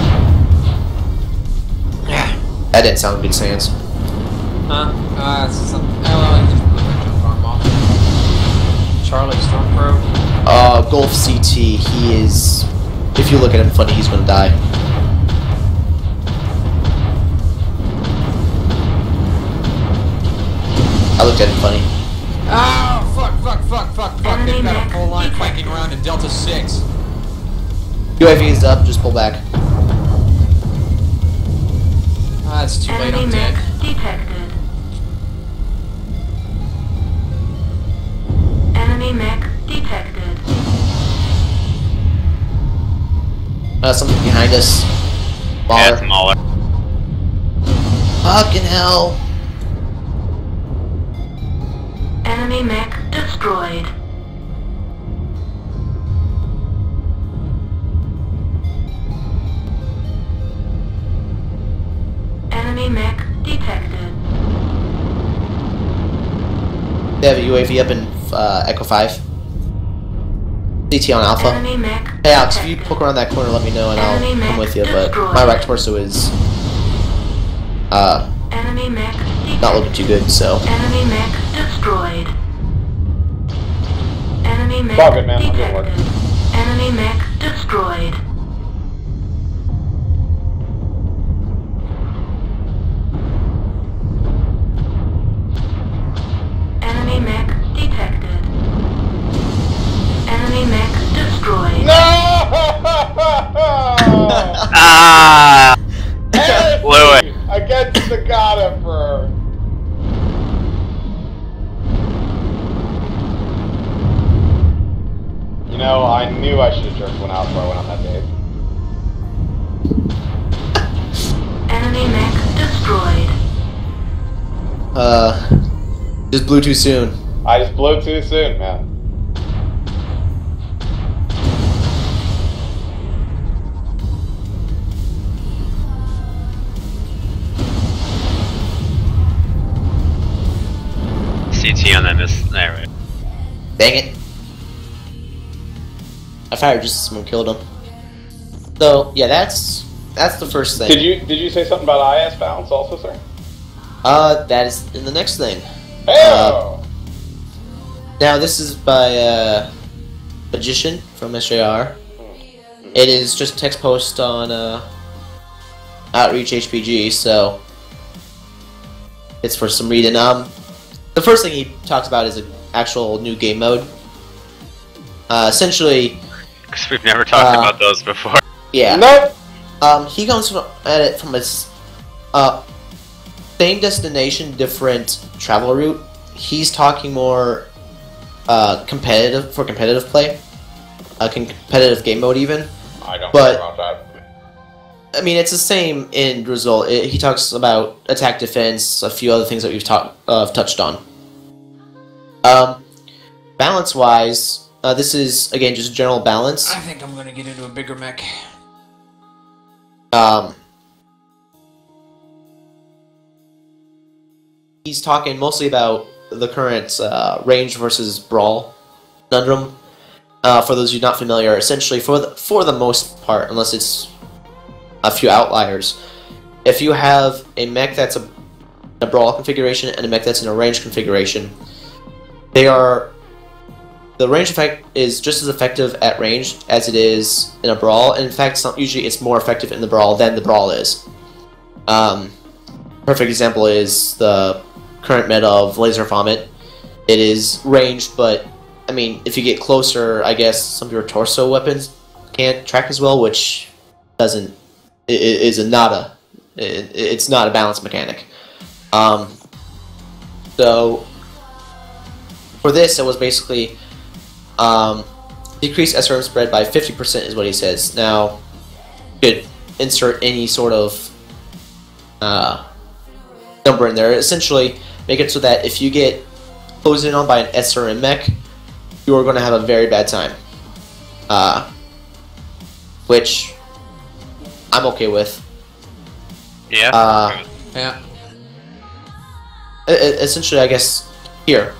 Speaker 2: That didn't sound good, Sans.
Speaker 3: Huh? It's something. Oh, well, I just put my jump arm off. Charlie Stormcrow.
Speaker 2: Golf CT, he is... If you look at him funny, he's gonna die. I looked at him funny.
Speaker 3: Oh, fuck. They've got a full line flanking around in Delta 6.
Speaker 2: UAV is up, just pull back.
Speaker 3: Ah, it's too late, I'm dead.
Speaker 6: Detected. Enemy mech detected.
Speaker 2: Something behind us.
Speaker 4: Yeah, it's Mauler.
Speaker 2: Fucking hell.
Speaker 6: Enemy mech destroyed. Enemy mech detected.
Speaker 2: They have a UAV up in Echo 5. CT on Alpha.
Speaker 6: Enemy mech
Speaker 2: Hey Alex, if you
Speaker 6: detected.
Speaker 2: poke around that corner, let me know and I'll
Speaker 6: Enemy
Speaker 2: come
Speaker 6: mech
Speaker 2: with you, but
Speaker 6: destroyed.
Speaker 2: my right torso is
Speaker 6: Enemy mech detected.
Speaker 2: not looking too good, so.
Speaker 6: Enemy mech destroyed. Enemy mech
Speaker 1: All good, man. I'm good work.
Speaker 6: detected. Enemy mech destroyed. Enemy mech detected. Enemy mech destroyed.
Speaker 1: No!
Speaker 4: Ah! Blew it.
Speaker 1: Against the God Emperor. You know, I knew I should have jerked one out before I went on that date.
Speaker 6: Enemy mech destroyed.
Speaker 2: Just blew too soon.
Speaker 1: I just blew too soon, man.
Speaker 4: CT on that miss. Alright.
Speaker 2: Dang it. I fired just as someone killed him. So, yeah, that's the first thing.
Speaker 1: Did you say something about IS balance also, sir?
Speaker 2: That is in the next thing.
Speaker 1: Hey!
Speaker 2: Now, this is by, Magician from SJR. It is just a text post on, Outreach HPG, so it's for some reading. The first thing he talks about is an actual new game mode. Essentially,
Speaker 4: Because we've never talked about those before.
Speaker 2: yeah.
Speaker 1: Nope!
Speaker 2: He comes at it from a same destination, different travel route. He's talking more competitive play, competitive game mode even.
Speaker 1: I don't
Speaker 2: But-
Speaker 1: care about that.
Speaker 2: I mean, it's the same end result. He talks about attack, defense, a few other things that we've touched on. Balance-wise, this is again just general balance.
Speaker 3: I think I'm gonna get into a bigger mech.
Speaker 2: He's talking mostly about the current range versus brawl conundrum. For those of you not familiar, essentially for the most part, unless it's a few outliers, if you have a mech that's a brawl configuration and a mech that's in a range configuration, the range effect is just as effective at range as it is in a brawl, and in fact, usually it's more effective in the brawl than the brawl is. Perfect example is the current meta of Laser Vomit. It is ranged, but I mean, if you get closer, I guess some of your torso weapons can't track as well, which doesn't. It's not a balance mechanic. So for this, it was basically decrease SRM spread by 50% is what he says. Now, you could insert any sort of number in there. Essentially, make it so that if you get closed in on by an SRM mech, you are going to have a very bad time. Which I'm okay with.
Speaker 4: Yeah.
Speaker 3: Yeah.
Speaker 2: Essentially, I guess, here,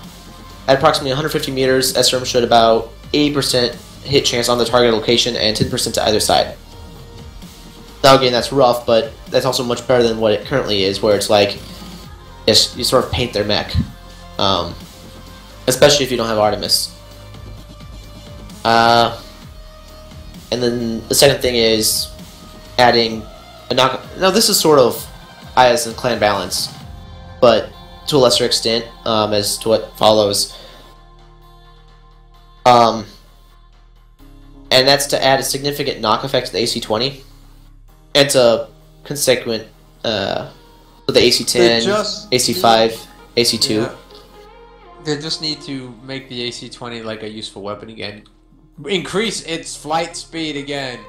Speaker 2: at approximately 150 meters, SRM should about 80% hit chance on the target location and 10% to either side. Now again, that's rough, but that's also much better than what it currently is, where it's like, yes, you sort of paint their mech, especially if you don't have Artemis. And then the second thing is adding a knock. Now this is sort of IS and clan balance, but to a lesser extent, as to what follows. And that's to add a significant knock effect to the AC-20, and to consequent with the AC-10, AC-5, AC-2.
Speaker 3: Yeah. They just need to make the AC-20 like a useful weapon again. Increase its flight speed again.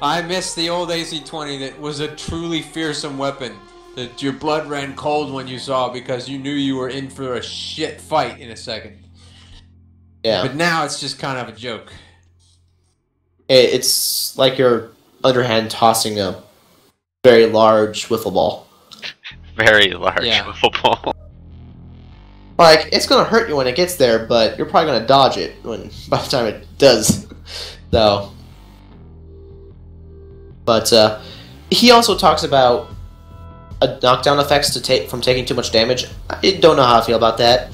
Speaker 3: I miss the old AC-20 that was a truly fearsome weapon that your blood ran cold when you saw because you knew you were in for a shit fight in a second.
Speaker 2: Yeah.
Speaker 3: But now it's just kind of a joke.
Speaker 2: It's like you're underhand tossing a very large wiffle ball.
Speaker 4: Very large wiffle ball.
Speaker 2: Like, it's gonna hurt you when it gets there, but you're probably gonna dodge it when by the time it does. So, but he also talks about knockdown effects from taking too much damage. I don't know how I feel about that.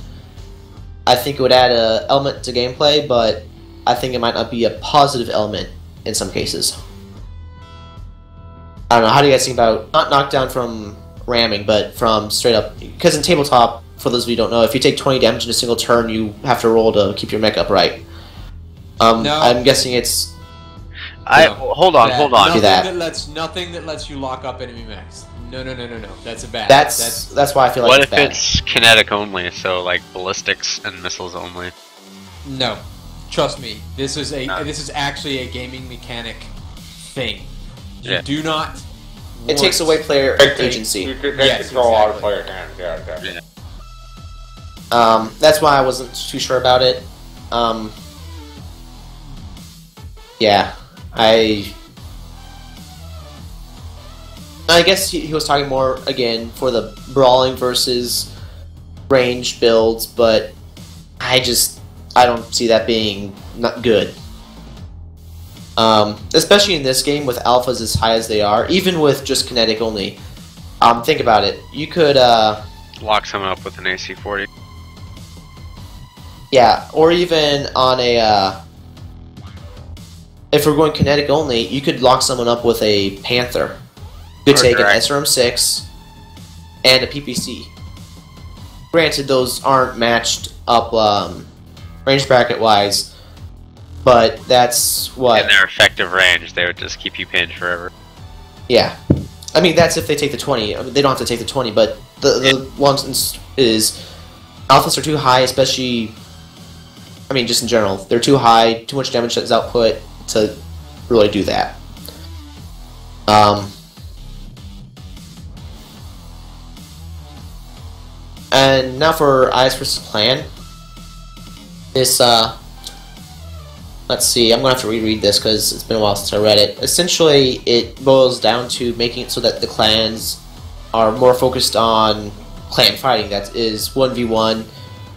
Speaker 2: I think it would add an element to gameplay, but I think it might not be a positive element in some cases. I don't know. How do you guys think about not knockdown from ramming, but from straight up? Because in tabletop, for those of you who don't know, if you take 20 damage in a single turn, you have to roll to keep your mech upright.
Speaker 3: No.
Speaker 2: I'm guessing it's.
Speaker 4: Hold on.
Speaker 3: Nothing that lets you lock up enemy mechs. No. That's a bad.
Speaker 2: That's why I feel like.
Speaker 4: What
Speaker 2: it's
Speaker 4: if
Speaker 2: bad.
Speaker 4: it's kinetic only? So like ballistics and missiles only.
Speaker 3: No, trust me. This is actually a gaming mechanic thing. You do not.
Speaker 2: It takes away player agency.
Speaker 1: You could control a lot of player time. Yeah.
Speaker 2: That's why I wasn't too sure about it. Yeah, I guess he was talking more, again, for the brawling versus ranged builds, but I don't see that being not good. Especially in this game with alphas as high as they are, even with just kinetic only. Think about it. You could
Speaker 4: lock someone up with an AC-40.
Speaker 2: Yeah, or even on a if we're going kinetic only, you could lock someone up with a Panther. You could take an SRM-6 and a PPC. Granted, those aren't matched up range bracket wise, but that's what.
Speaker 4: In their effective range, they would just keep you pinned forever.
Speaker 2: Yeah, I mean that's if they take the 20. I mean, they don't have to take the 20, but the ones is alphas are too high, especially. I mean, just in general, they're too high, too much damage is output to really do that. And now for IS vs. Clan. This, let's see, I'm going to have to reread this because it's been a while since I read it. Essentially, it boils down to making it so that the clans are more focused on clan fighting, that is 1v1,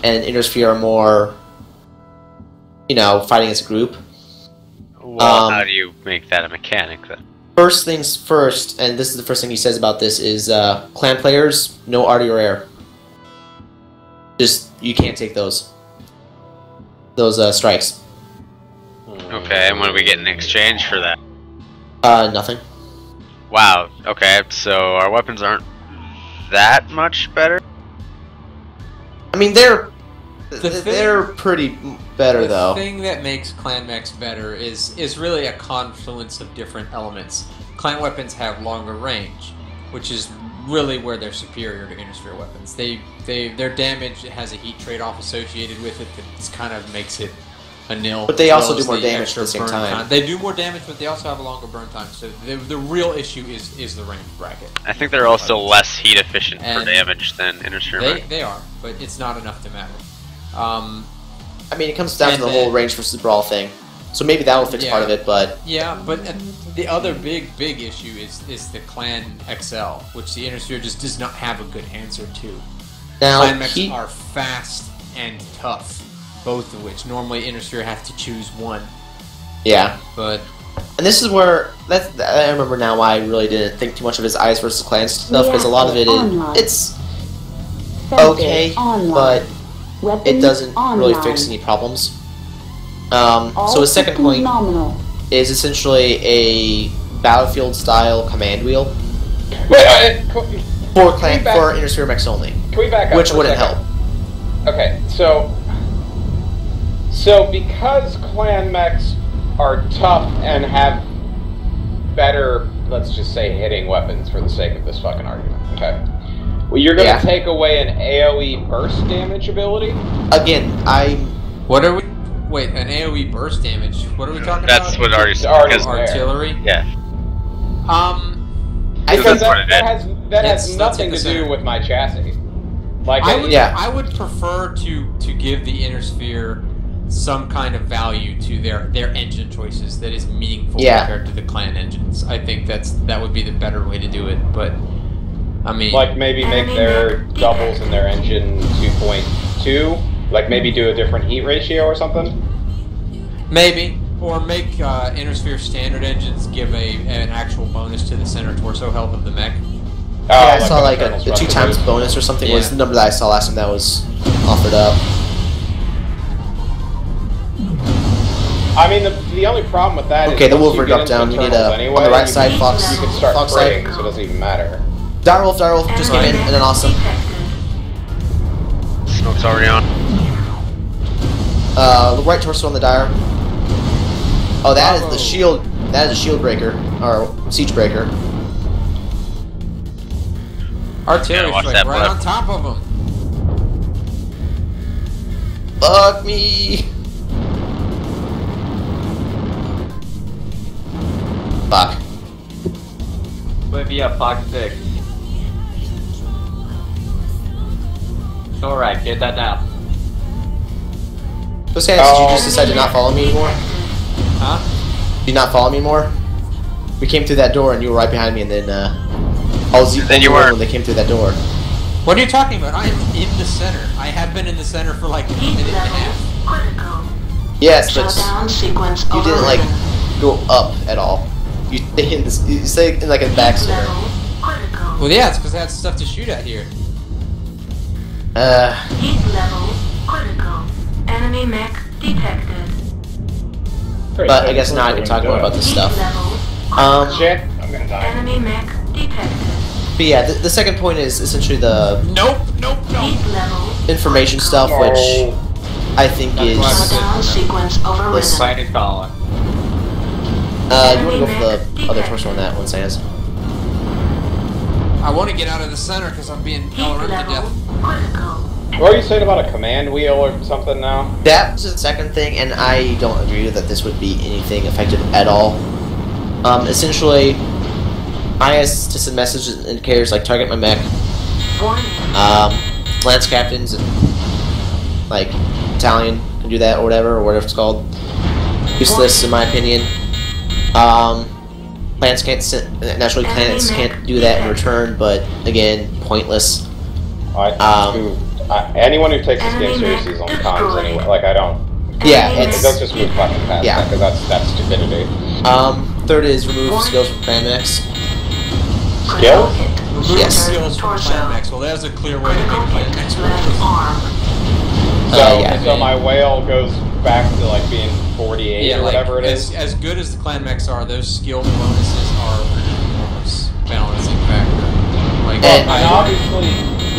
Speaker 2: and Intersphere are more, you know, fighting as a group.
Speaker 4: Well, how do you make that a mechanic then?
Speaker 2: First things first, and this is the first thing he says about this, is clan players, no arty or air. Just, you can't take those strikes.
Speaker 4: Okay, and what do we get in exchange for that?
Speaker 2: Nothing.
Speaker 4: Wow, okay, so our weapons aren't that much better?
Speaker 2: I mean, they're pretty better, though.
Speaker 3: The thing that makes clan mechs better is really a confluence of different elements. Clan weapons have longer range, which is really where they're superior to Intersphere weapons. Their damage has a heat trade-off associated with it that kind of makes it a nil.
Speaker 2: But they also do more damage at the same time.
Speaker 3: They do more damage, but they also have a longer burn time. So the real issue is the range bracket.
Speaker 4: I think they're also less heat efficient for damage than Intersphere.
Speaker 3: They are, but it's not enough to matter.
Speaker 2: I mean, it comes down to the whole range versus brawl thing. So maybe that will fix part of it, but...
Speaker 3: Yeah, but the other big issue is the Clan XL, which the Intersphere just does not have a good answer to.
Speaker 2: Now,
Speaker 3: Clan mechs are fast and tough, both of which normally Intersphere have to choose one.
Speaker 2: Yeah.
Speaker 3: But...
Speaker 2: And this is where... I remember now why I really didn't think too much of his IS versus Clan stuff, because a lot of it is... okay,
Speaker 7: online.
Speaker 2: but
Speaker 7: Weapons
Speaker 2: it doesn't really
Speaker 7: online.
Speaker 2: fix any problems.
Speaker 7: All
Speaker 2: So his second
Speaker 7: systems
Speaker 2: point
Speaker 7: nominal.
Speaker 2: is essentially a battlefield-style command wheel
Speaker 1: Wait,
Speaker 2: for
Speaker 1: Can we back-
Speaker 2: for Inner Sphere mechs only,
Speaker 1: can we back up
Speaker 2: which
Speaker 1: for a
Speaker 2: wouldn't
Speaker 1: second?
Speaker 2: help.
Speaker 1: Okay, so because clan mechs are tough and have better, let's just say, hitting weapons for the sake of this fucking argument, okay? Well, you're going to
Speaker 2: Yeah.
Speaker 1: take away an AoE burst damage ability?
Speaker 2: Again,
Speaker 3: What are we? Wait, an AOE burst damage. What are we talking
Speaker 4: That's
Speaker 3: about?
Speaker 4: what already
Speaker 1: It's already
Speaker 4: because
Speaker 1: there.
Speaker 3: Artillery.
Speaker 4: yeah.
Speaker 1: Because
Speaker 4: that's what it
Speaker 1: that
Speaker 4: is.
Speaker 1: has
Speaker 3: Let's
Speaker 1: nothing
Speaker 3: hit
Speaker 1: to
Speaker 3: the
Speaker 1: do
Speaker 3: center.
Speaker 1: with my chassis. Like,
Speaker 2: Yeah.
Speaker 3: I would prefer to give the Inner Sphere some kind of value to their engine choices that is meaningful
Speaker 2: Yeah.
Speaker 3: compared to the clan engines. I think that would be the better way to do it. But I mean,
Speaker 1: like maybe make their doubles in their engine 2.2. Like maybe do a different heat ratio or something.
Speaker 3: maybe, or make Inner Sphere standard engines give an actual bonus to the center torso health of the mech.
Speaker 2: I saw
Speaker 1: an
Speaker 2: like
Speaker 1: internal
Speaker 2: a 2
Speaker 1: thrust
Speaker 2: times
Speaker 1: boost.
Speaker 2: bonus or something was
Speaker 3: Yeah.
Speaker 2: the number that I saw last time that was offered up.
Speaker 1: I mean, the only problem with that is
Speaker 2: Okay, the
Speaker 1: once
Speaker 2: Wolverine
Speaker 1: you get
Speaker 2: drop down.
Speaker 1: into
Speaker 2: You need
Speaker 1: internals
Speaker 2: a
Speaker 1: anyway,
Speaker 2: on the right
Speaker 1: you
Speaker 2: side,
Speaker 1: can-
Speaker 2: Fox.
Speaker 1: You can start
Speaker 2: Fox
Speaker 1: praying,
Speaker 2: side.
Speaker 1: so it doesn't even matter.
Speaker 2: Direwolf just came in and an awesome.
Speaker 4: Smoke's already on.
Speaker 2: The right torso on the dire. Oh, that is
Speaker 3: Bravo.
Speaker 2: the shield. That is a shield breaker or siege breaker.
Speaker 3: Artillery
Speaker 4: Yeah, watch
Speaker 3: strike
Speaker 4: that
Speaker 3: right
Speaker 4: blip.
Speaker 3: on top of them.
Speaker 2: Fuck me. Fuck.
Speaker 5: Olivia, Fox 6. Alright, get that down.
Speaker 2: So, Sans, did you just decide to not follow me anymore?
Speaker 3: Huh?
Speaker 2: Did you not follow me anymore? We came through that door and you were right behind me, and then I was
Speaker 4: Then you
Speaker 2: the one
Speaker 4: were-
Speaker 2: when they came through that door.
Speaker 3: What are you talking about? I am in the center. I have been in the center for like a minute and a half.
Speaker 6: Critical.
Speaker 2: Yes, but
Speaker 6: Shutdown sequence
Speaker 2: you didn't like
Speaker 6: overridden.
Speaker 2: go up at all. You stay in this. You stay in like a back
Speaker 6: Heat
Speaker 2: center.
Speaker 6: level critical.
Speaker 3: Well, yeah, it's because I had stuff to shoot at here.
Speaker 6: Heat level critical. Enemy mech detected.
Speaker 1: Great,
Speaker 2: But
Speaker 1: so
Speaker 2: I guess now I can talk more about this
Speaker 6: Heat
Speaker 2: stuff.
Speaker 6: level
Speaker 1: Shit, I'm gonna die.
Speaker 6: enemy mech detected.
Speaker 2: But yeah, the second point is essentially the
Speaker 3: Nope.
Speaker 6: Heat level
Speaker 2: information stuff, which I think
Speaker 5: That's
Speaker 2: is.
Speaker 5: why I'm
Speaker 6: shutdown sequence overridden.
Speaker 5: Sighted column.
Speaker 2: You want to go for the other torso on that one, Sans?
Speaker 3: I want to get out of the center because I'm being
Speaker 6: Heat
Speaker 3: LRM to
Speaker 6: level
Speaker 3: death.
Speaker 6: critical.
Speaker 1: What were you saying about a command wheel or something now?
Speaker 2: That was the second thing, and I don't agree that this would be anything effective at all. Essentially, IS to send messages and indicators like target my mech,
Speaker 6: Warning.
Speaker 2: lance captains, and like battalion can do that or whatever it's called. Useless in my opinion. Plants can't naturally planets can't do that in return, but again, pointless.
Speaker 1: Anyone who takes this game seriously is on cons anyway. Like I don't.
Speaker 2: Yeah,
Speaker 1: It
Speaker 2: it's
Speaker 1: does just move fucking past
Speaker 2: Yeah.
Speaker 1: that because that's stupidity.
Speaker 2: third is remove skills from clan mechs.
Speaker 1: Skills?
Speaker 3: Remove
Speaker 2: Yes.
Speaker 3: skills from
Speaker 6: Torso.
Speaker 3: clan mechs. Well, there's a clear way to
Speaker 6: Critical
Speaker 3: make clan
Speaker 6: hit
Speaker 3: mechs
Speaker 6: left
Speaker 3: work.
Speaker 6: arm.
Speaker 2: Yeah.
Speaker 1: So my whale goes back to like being 48
Speaker 3: Yeah,
Speaker 1: or
Speaker 3: like,
Speaker 1: whatever it is.
Speaker 3: as good as the clan mechs are, those skill bonuses are an enormous balancing factor. Like,
Speaker 2: And-
Speaker 1: And obviously,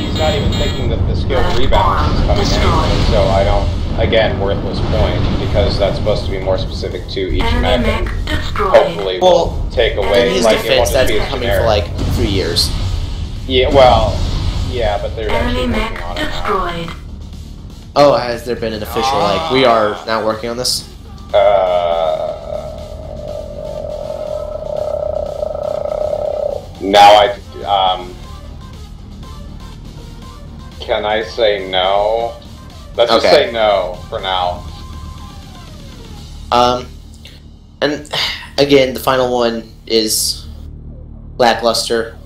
Speaker 1: he's not even thinking that the skill rebalance is coming anyway, so I don't, again, worthless point, because that's supposed to be more specific to each
Speaker 6: Enemy
Speaker 1: mech,
Speaker 6: mech
Speaker 1: and
Speaker 6: destroyed.
Speaker 1: hopefully will take
Speaker 2: In
Speaker 1: away,
Speaker 2: his
Speaker 1: like, it
Speaker 2: defense,
Speaker 1: won't
Speaker 2: that's
Speaker 1: just be
Speaker 2: been
Speaker 1: a
Speaker 2: coming
Speaker 1: generic.
Speaker 2: for like 3 years.
Speaker 1: Yeah, well, yeah, but they're
Speaker 6: Enemy
Speaker 1: actually
Speaker 6: mech
Speaker 1: working on it now.
Speaker 6: destroyed.
Speaker 2: Oh, has there been an official like we are now working on this?
Speaker 1: Now can I say no? Let's just
Speaker 2: Okay.
Speaker 1: say no for now.
Speaker 2: And again, the final one is lackluster.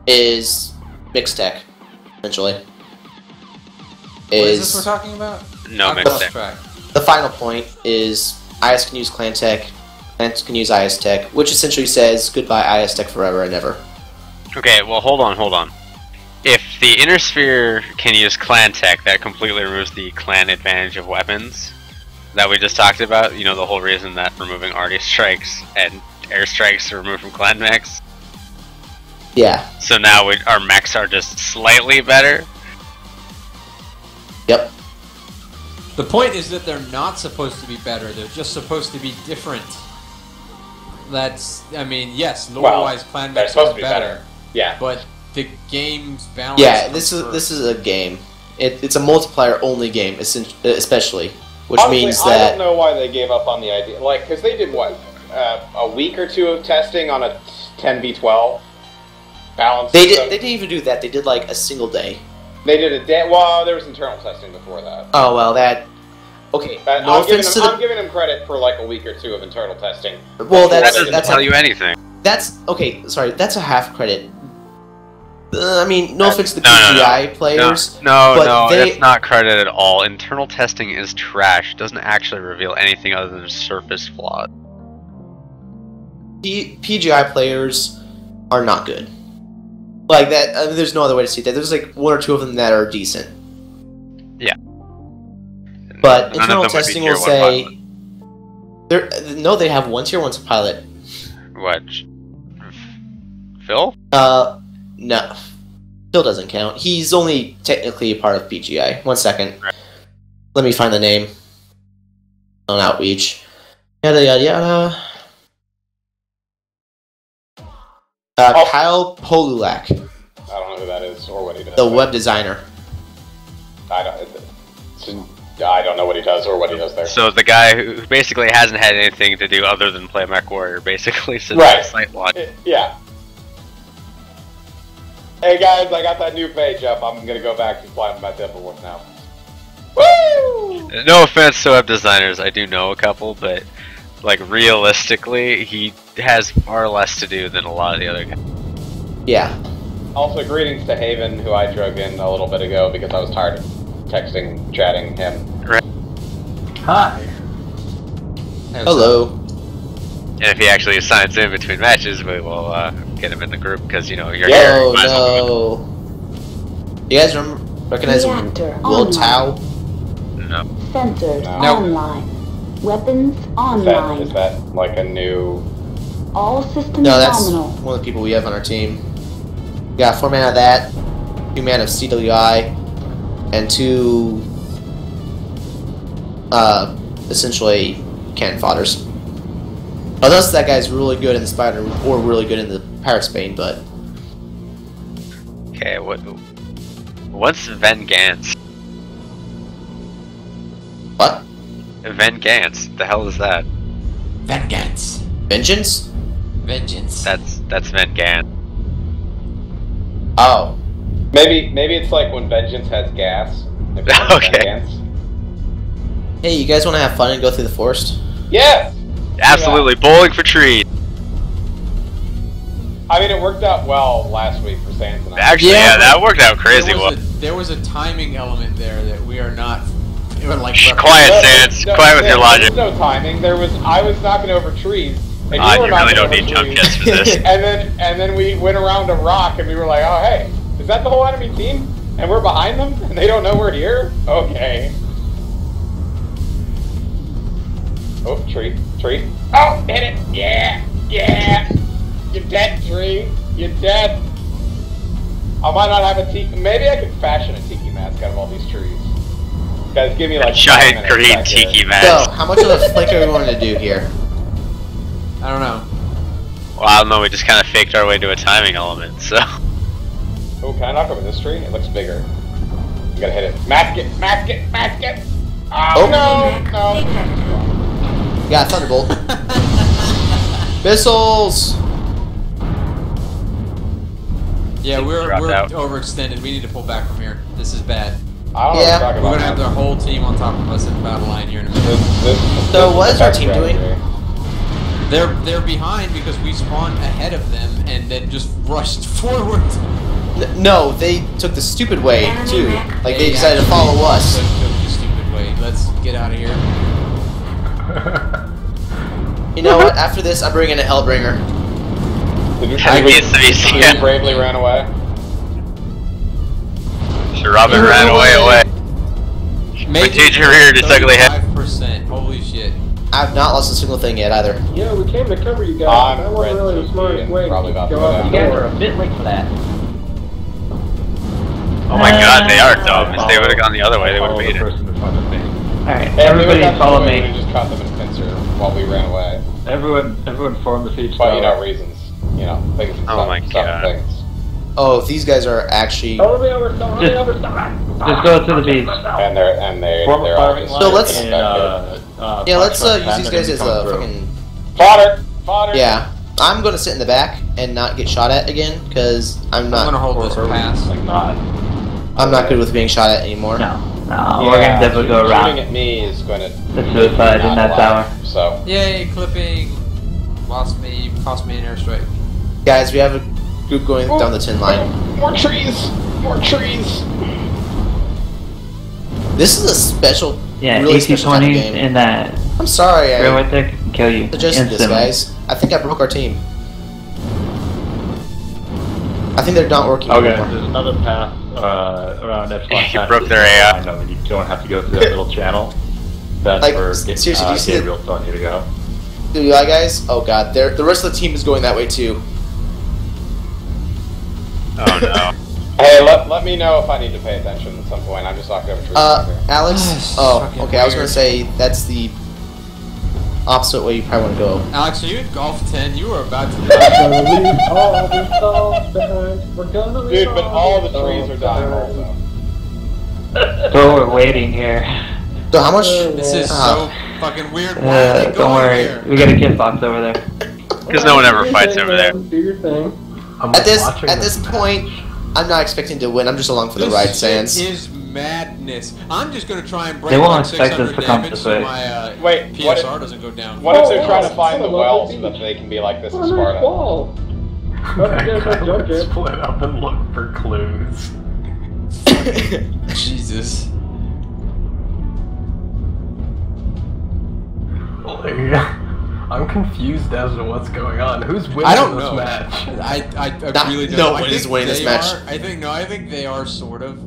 Speaker 2: Is mixed tech, essentially.
Speaker 3: what is this we're talking about?
Speaker 4: No,
Speaker 3: I've
Speaker 4: mixed
Speaker 3: lost
Speaker 4: tech.
Speaker 3: track.
Speaker 2: The final point is IS can use clan tech, clans can use IS tech, which essentially says goodbye IS tech forever and ever.
Speaker 4: Okay, well, hold on. if the Inner Sphere can use clan tech, that completely removes the clan advantage of weapons that we just talked about. You know, the whole reason that removing arty strikes and air strikes are removed from clan mechs.
Speaker 2: Yeah.
Speaker 4: So now our mechs are just slightly better.
Speaker 2: Yep.
Speaker 3: The point is that they're not supposed to be better. They're just supposed to be different. That's, I mean, yes, lore-wise, clan
Speaker 1: they're
Speaker 3: mechs
Speaker 1: supposed
Speaker 3: are
Speaker 1: to be
Speaker 3: better.
Speaker 1: Yeah.
Speaker 3: But the game's balance.
Speaker 2: Yeah, this is a game. It's a multiplayer only game, especially, which
Speaker 1: Honestly,
Speaker 2: means
Speaker 1: I
Speaker 2: that
Speaker 1: don't know why they gave up on the idea. Like, because they did what, a week or two of testing on a 10v12 balance.
Speaker 2: they
Speaker 1: system?
Speaker 2: didn't even do that. They did like a single day.
Speaker 1: They did a day. Well, there was internal testing before that.
Speaker 2: Oh well, that. Okay.
Speaker 1: But
Speaker 2: No offense to the.
Speaker 1: I'm giving them credit for like a week or two of internal testing.
Speaker 2: Well,
Speaker 4: That
Speaker 2: that's
Speaker 4: doesn't tell you anything.
Speaker 2: That's okay. Sorry, that's a half credit. I mean, no offense to the
Speaker 4: No,
Speaker 2: PGI players.
Speaker 4: No,
Speaker 2: but
Speaker 4: that's not credit at all. Internal testing is trash. It doesn't actually reveal anything other than surface flaws.
Speaker 2: PGI players are not good. Like that. I mean, there's no other way to see that. There's like one or two of them that are decent.
Speaker 4: Yeah.
Speaker 2: But
Speaker 4: None
Speaker 2: internal
Speaker 4: of them would be
Speaker 2: testing
Speaker 4: tier
Speaker 2: will
Speaker 4: one pilot.
Speaker 2: say. No, they have 1 tier 1 pilot.
Speaker 4: What? Phil?
Speaker 2: No. Phil doesn't count. He's only technically a part of PGI. 1 second.
Speaker 4: Right.
Speaker 2: Let me find the name. On Outreach. Yada yada yada. Kyle Polulak,
Speaker 1: I don't know who that is or what he does.
Speaker 2: the web designer.
Speaker 1: I don't know what he does or what he does there.
Speaker 4: So the guy who basically hasn't had anything to do other than play MechWarrior, basically, since
Speaker 1: Right.
Speaker 4: the site launch.
Speaker 1: Yeah. Hey guys, I got that new page up. I'm gonna go back to flying my Timberwolf now. Woo!
Speaker 4: No offense to web designers, I do know a couple, but like realistically, he has far less to do than a lot of the other guys.
Speaker 2: Yeah.
Speaker 1: Also, greetings to Haven, who I drug in a little bit ago because I was tired of texting, chatting him.
Speaker 5: Hi.
Speaker 2: Hello.
Speaker 4: And if he actually signs in between matches, we will get him in the group because you know you're
Speaker 1: Yeah.
Speaker 4: here.
Speaker 2: Oh
Speaker 4: might as well be
Speaker 2: no. You guys recognize
Speaker 7: Reactor
Speaker 2: Will
Speaker 7: online.
Speaker 2: Tao?
Speaker 4: with him. No.
Speaker 7: Sensors
Speaker 1: No.
Speaker 7: online. Weapons online.
Speaker 1: Is that like a new...
Speaker 7: All systems
Speaker 2: No, that's
Speaker 7: nominal.
Speaker 2: one of the people we have on our team. We got 4 mana of that, 2 mana of CWI, and 2 essentially cannon fodders. Unless that guy's really good in the Spider or really good in the Pirate's Bane, but
Speaker 4: Okay, what's Vengeance?
Speaker 2: what?
Speaker 4: Vengeance? The hell is that?
Speaker 3: Vengeance.
Speaker 2: Vengeance?
Speaker 3: Vengeance.
Speaker 4: That's Vengeance.
Speaker 2: Oh.
Speaker 1: Maybe it's like when Vengeance has gas. Maybe it's like
Speaker 4: Okay.
Speaker 1: Vengeance.
Speaker 2: Hey, you guys want to have fun and go through the forest?
Speaker 1: Yes!
Speaker 4: Absolutely, bowling for trees.
Speaker 1: I mean, it worked out well last week for Sans and I.
Speaker 4: Actually,
Speaker 2: Yeah,
Speaker 4: yeah, that worked out crazy well.
Speaker 3: There was a timing element there that we are not. It was like
Speaker 4: Quiet, Sans. Quiet with your logic.
Speaker 1: There was no timing. I was knocking over trees, and you were
Speaker 4: You really
Speaker 1: knocking
Speaker 4: don't
Speaker 1: over
Speaker 4: need jump
Speaker 1: trees.
Speaker 4: kits for this.
Speaker 1: and then we went around a rock, and we were like, oh hey, is that the whole enemy team? And we're behind them, and they don't know we're here? Okay. Oh, tree. Oh, hit it! Yeah! You're dead, tree. You're dead. I might not have a tiki. Maybe I could fashion a tiki mask out of all these trees. Guys, give me like
Speaker 4: A giant
Speaker 1: 5 minutes
Speaker 4: green
Speaker 1: back here.
Speaker 4: tiki
Speaker 2: So,
Speaker 4: mask.
Speaker 2: how much of a flick are we going to do here?
Speaker 3: I don't know.
Speaker 4: Well, I don't know, we just kind of faked our way to a timing element, so.
Speaker 1: Oh, can I knock over this tree? It looks bigger. You gotta hit it. Mask it! Oh, no!
Speaker 2: Yeah, Thunderbolt. Missiles!
Speaker 3: Yeah, we're
Speaker 4: Dropped out.
Speaker 3: overextended. We need to pull back from here. This is bad.
Speaker 1: I don't know
Speaker 2: Yeah.
Speaker 1: what you're
Speaker 3: We're
Speaker 1: talking
Speaker 3: gonna have
Speaker 1: about.
Speaker 3: their whole team on top of us in the battle line here in a minute.
Speaker 2: So what is our team doing?
Speaker 3: They're behind because we spawned ahead of them and then just rushed forward.
Speaker 2: No, they took the stupid way, too. Like, they
Speaker 3: They
Speaker 2: decided to
Speaker 3: actually
Speaker 2: follow us.
Speaker 3: took the stupid way. Let's get out of here.
Speaker 2: You know what? After this, I'm bringing a Hellbringer.
Speaker 1: Did
Speaker 4: That needs to be seen.
Speaker 1: we bravely ran away?
Speaker 4: Robin ran away.
Speaker 3: Major
Speaker 4: Change your rear, just ugly head.
Speaker 3: 5%. Holy shit.
Speaker 2: I've not lost a single thing yet either.
Speaker 8: Yeah, we came to cover you guys.
Speaker 1: I'm
Speaker 8: That wasn't really the smartest way
Speaker 1: probably
Speaker 8: to
Speaker 1: about to
Speaker 8: go
Speaker 1: go
Speaker 8: out
Speaker 1: down.
Speaker 8: the
Speaker 5: You guys
Speaker 8: door.
Speaker 5: are a bit late for that.
Speaker 4: Oh my god, they are dumb. If they would have gone the other way, they would have made it.
Speaker 5: Alright,
Speaker 1: Hey,
Speaker 5: everybody follow
Speaker 1: we
Speaker 5: me.
Speaker 1: just caught them in a pincer while we ran away.
Speaker 8: Everyone form the siege
Speaker 1: But, you know,
Speaker 8: tower.
Speaker 1: reasons. You know, things.
Speaker 4: Oh my God.
Speaker 1: Things.
Speaker 2: Oh, these guys are actually.
Speaker 8: Hold me over, stop me over,
Speaker 5: Just go to the beach.
Speaker 1: And they're
Speaker 8: Form a
Speaker 1: all
Speaker 8: firing
Speaker 1: just
Speaker 8: line.
Speaker 2: So let's-
Speaker 8: and,
Speaker 2: Yeah, let's
Speaker 8: Foxtrot
Speaker 2: use these
Speaker 8: 10
Speaker 2: guys
Speaker 8: and
Speaker 2: as
Speaker 8: come
Speaker 2: a
Speaker 8: through.
Speaker 2: fucking.
Speaker 1: Fodder.
Speaker 2: Yeah, I'm gonna sit in the back and not get shot at again because I'm
Speaker 3: I'm gonna
Speaker 2: not.
Speaker 3: hold this
Speaker 8: Or
Speaker 3: pass.
Speaker 8: like not.
Speaker 2: I'm not good with being shot at anymore.
Speaker 5: No, we're gonna definitely go
Speaker 1: Shooting
Speaker 5: around.
Speaker 1: at me is going to.
Speaker 5: The suicide in that tower.
Speaker 1: So.
Speaker 3: Yay, clipping. Cost me an airstrike.
Speaker 2: Guys, we have a group going down the tin line.
Speaker 1: More trees. More trees.
Speaker 2: This is a special,
Speaker 5: Yeah,
Speaker 2: really special kind of
Speaker 5: AC-20s
Speaker 2: game.
Speaker 5: in that
Speaker 2: I'm sorry I
Speaker 5: railway there can kill you
Speaker 2: suggested this,
Speaker 5: instantly.
Speaker 2: guys. I think I broke our team. I think they're not working
Speaker 8: Okay,
Speaker 2: anymore.
Speaker 8: there's another path around Epsilon.
Speaker 4: You
Speaker 8: Pass
Speaker 4: broke their
Speaker 8: that's
Speaker 4: AI.
Speaker 8: behind them, and you don't have to go through that little channel. That's
Speaker 2: Like,
Speaker 8: where
Speaker 2: seriously, do you see the-
Speaker 8: Gabriel's telling you to go.
Speaker 2: Do you like, guys? Oh god, the rest of the team is going that way too.
Speaker 4: Oh no.
Speaker 1: Hey, let me know if I need to pay attention at some point. I'm just knocking over trees. right here.
Speaker 2: Alex?
Speaker 3: Ah,
Speaker 2: Oh,
Speaker 3: fucking
Speaker 2: okay, I was gonna
Speaker 3: weird.
Speaker 2: say that's the opposite way you probably want to go.
Speaker 3: Alex, are you in Golf 10? You were about to
Speaker 8: We're
Speaker 3: die.
Speaker 8: gonna leave all the stalls behind. We're gonna leave
Speaker 1: Dude, but all the
Speaker 8: stalls
Speaker 1: trees are dying
Speaker 8: behind.
Speaker 1: also.
Speaker 5: So we're waiting here.
Speaker 2: So how much?
Speaker 3: This is so fucking weird. Why are they
Speaker 5: Don't
Speaker 3: going
Speaker 5: worry,
Speaker 3: here?
Speaker 5: we got a kid box over there.
Speaker 4: Because no one ever fights over there.
Speaker 8: Do your thing.
Speaker 2: At this point, I'm not expecting to win. I'm just along for the
Speaker 3: This
Speaker 2: ride,
Speaker 3: shit
Speaker 2: Sans.
Speaker 3: is madness. I'm just gonna try and break
Speaker 5: They won't
Speaker 3: like
Speaker 5: expect us
Speaker 3: 600
Speaker 5: to come
Speaker 3: damage
Speaker 5: this
Speaker 3: so
Speaker 5: way.
Speaker 3: my
Speaker 1: Wait, what
Speaker 3: PSR
Speaker 1: if-
Speaker 3: doesn't go down.
Speaker 1: What if they're trying to
Speaker 8: Oh,
Speaker 1: find the
Speaker 8: what a
Speaker 1: well
Speaker 8: lovely
Speaker 1: so that they can be like this in
Speaker 8: What a nice
Speaker 1: Sparta?
Speaker 8: wall.
Speaker 9: Let's split up and look for clues.
Speaker 3: Jesus.
Speaker 9: I'm confused as to what's going on. Who's winning
Speaker 3: I don't
Speaker 9: this
Speaker 3: know.
Speaker 9: match?
Speaker 3: I
Speaker 2: Not-
Speaker 3: really don't
Speaker 2: no
Speaker 3: know.
Speaker 2: one
Speaker 3: I
Speaker 2: is
Speaker 3: think
Speaker 2: winning this
Speaker 3: they
Speaker 2: match.
Speaker 3: are- I think they are sort of.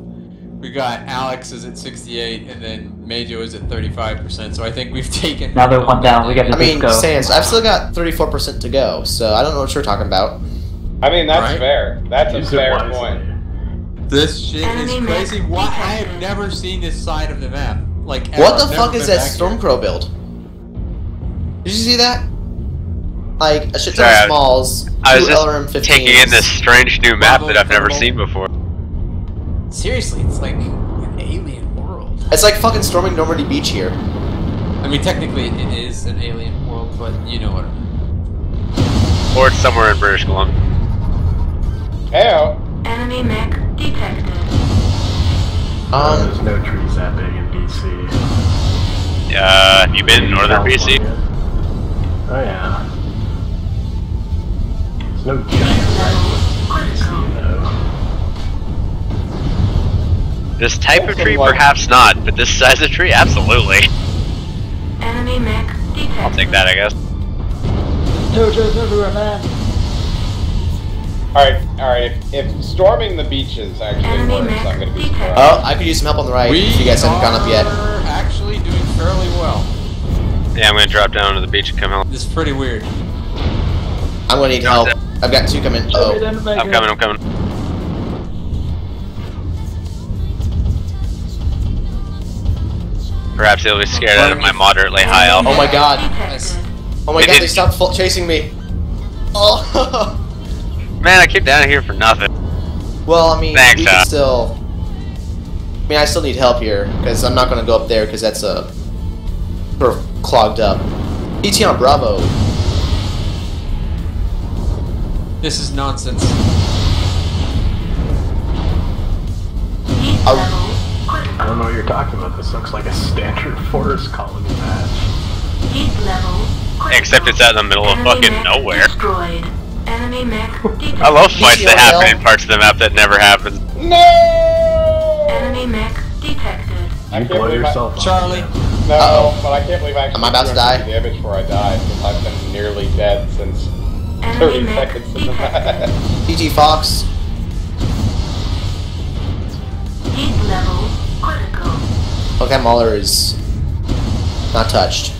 Speaker 3: We got Alex is at 68 and then Majo is at 35%. So I think we've taken.
Speaker 5: Now they're one down. We got
Speaker 2: I
Speaker 5: to
Speaker 2: mean,
Speaker 5: disco.
Speaker 2: Sans, I've still got 34% to go, so I don't know what you're talking about.
Speaker 1: I mean, that's
Speaker 3: Right.
Speaker 1: fair. That's a
Speaker 9: Use it
Speaker 1: fair
Speaker 9: wisely.
Speaker 1: point.
Speaker 3: This shit is
Speaker 6: Enemy
Speaker 3: crazy.
Speaker 6: map
Speaker 3: Why I have
Speaker 6: detected.
Speaker 3: never seen this side of the map. Like ever.
Speaker 2: What the
Speaker 3: I've
Speaker 2: fuck
Speaker 3: never
Speaker 2: is
Speaker 3: been
Speaker 2: that
Speaker 3: back here.
Speaker 2: Stormcrow build? Did you see that? Like, a shit ton of
Speaker 4: Sorry,
Speaker 2: smalls,
Speaker 4: I was
Speaker 2: two
Speaker 4: just
Speaker 2: LRM-15s.
Speaker 4: taking in this strange new map that I've never
Speaker 3: Bravo.
Speaker 4: seen before.
Speaker 3: Seriously, it's like an alien world.
Speaker 2: It's like fucking storming Normandy Beach here.
Speaker 3: I mean, technically it is an alien world, but you know what I mean.
Speaker 4: Or it's somewhere in British Columbia.
Speaker 1: Heyo.
Speaker 6: Enemy mech detected.
Speaker 9: There's no trees that big in BC.
Speaker 4: Have you been in northern BC?
Speaker 9: California. Oh yeah. There's no giant redwood in BC though.
Speaker 4: This type of
Speaker 1: Also,
Speaker 4: tree,
Speaker 1: like-
Speaker 4: perhaps not, but this size of tree, absolutely.
Speaker 6: Enemy mech detected.
Speaker 4: I'll take that, I guess.
Speaker 5: Jojo's everywhere, man.
Speaker 1: Alright, if storming the beaches actually
Speaker 6: Enemy
Speaker 1: works,
Speaker 6: mech
Speaker 1: I'm gonna be
Speaker 6: detected.
Speaker 1: surprised.
Speaker 2: Oh, I could use some help on the right if you guys haven't gone up yet.
Speaker 3: are actually doing fairly well.
Speaker 4: Yeah, I'm gonna drop down to the beach and come help.
Speaker 3: This is pretty weird.
Speaker 2: I'm gonna need help. I've got two coming. Oh,
Speaker 4: I'm coming. Perhaps they'll be scared out of my moderately high
Speaker 2: oh
Speaker 4: elbow.
Speaker 2: my god.
Speaker 3: Nice.
Speaker 2: Oh my
Speaker 4: They
Speaker 2: god,
Speaker 4: did-
Speaker 2: they stopped chasing me. Oh.
Speaker 4: Man, I came down here for nothing.
Speaker 2: Well, I mean,
Speaker 4: Thanks,
Speaker 2: we can still. I mean, I still need help here because I'm not gonna go up there because that's sort of clogged up. ET on Bravo.
Speaker 3: This is nonsense.
Speaker 6: Heat
Speaker 2: Oh.
Speaker 6: level
Speaker 9: I
Speaker 6: critical.
Speaker 9: don't know what you're talking about. This looks like a standard forest colony match.
Speaker 6: Heat level critical.
Speaker 4: Except it's out in the middle of
Speaker 6: Enemy
Speaker 4: fucking
Speaker 6: mech
Speaker 4: nowhere.
Speaker 6: Destroyed. Enemy mech detected.
Speaker 4: I love fights that
Speaker 2: ETRL.
Speaker 4: happen in parts of the map that never happen.
Speaker 1: No!
Speaker 6: Enemy mech detected.
Speaker 1: I
Speaker 9: You
Speaker 1: can't
Speaker 9: blow
Speaker 1: believe
Speaker 9: yourself up.
Speaker 3: Charlie.
Speaker 1: No,
Speaker 2: Uh-oh.
Speaker 1: but I can't believe I actually
Speaker 2: Am I about to die?
Speaker 1: took damage before I died because I've been nearly dead since
Speaker 6: Enemy
Speaker 1: 30
Speaker 6: mech
Speaker 1: seconds into
Speaker 6: detected.
Speaker 1: that.
Speaker 2: PT Fox.
Speaker 6: Heat
Speaker 2: Okay, Mauler is not touched.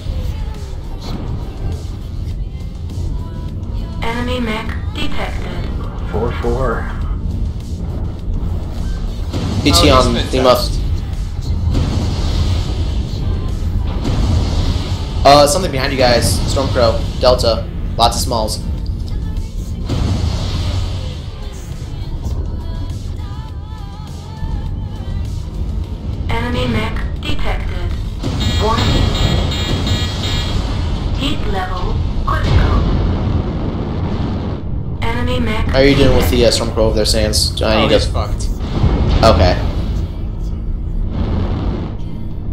Speaker 6: Enemy mech detected.
Speaker 9: 4-4.
Speaker 2: PT
Speaker 3: he's
Speaker 2: on
Speaker 3: been
Speaker 2: theme up.
Speaker 3: touched.
Speaker 2: Something behind you guys. Stormcrow, Delta, lots of smalls.
Speaker 6: Enemy mech detected. Warning. Heat level critical. Enemy mech.
Speaker 2: How are you doing with the Stormcrow over there, Sans? Do I
Speaker 3: Oh,
Speaker 2: need
Speaker 3: he's
Speaker 2: to...
Speaker 3: fucked.
Speaker 2: Okay.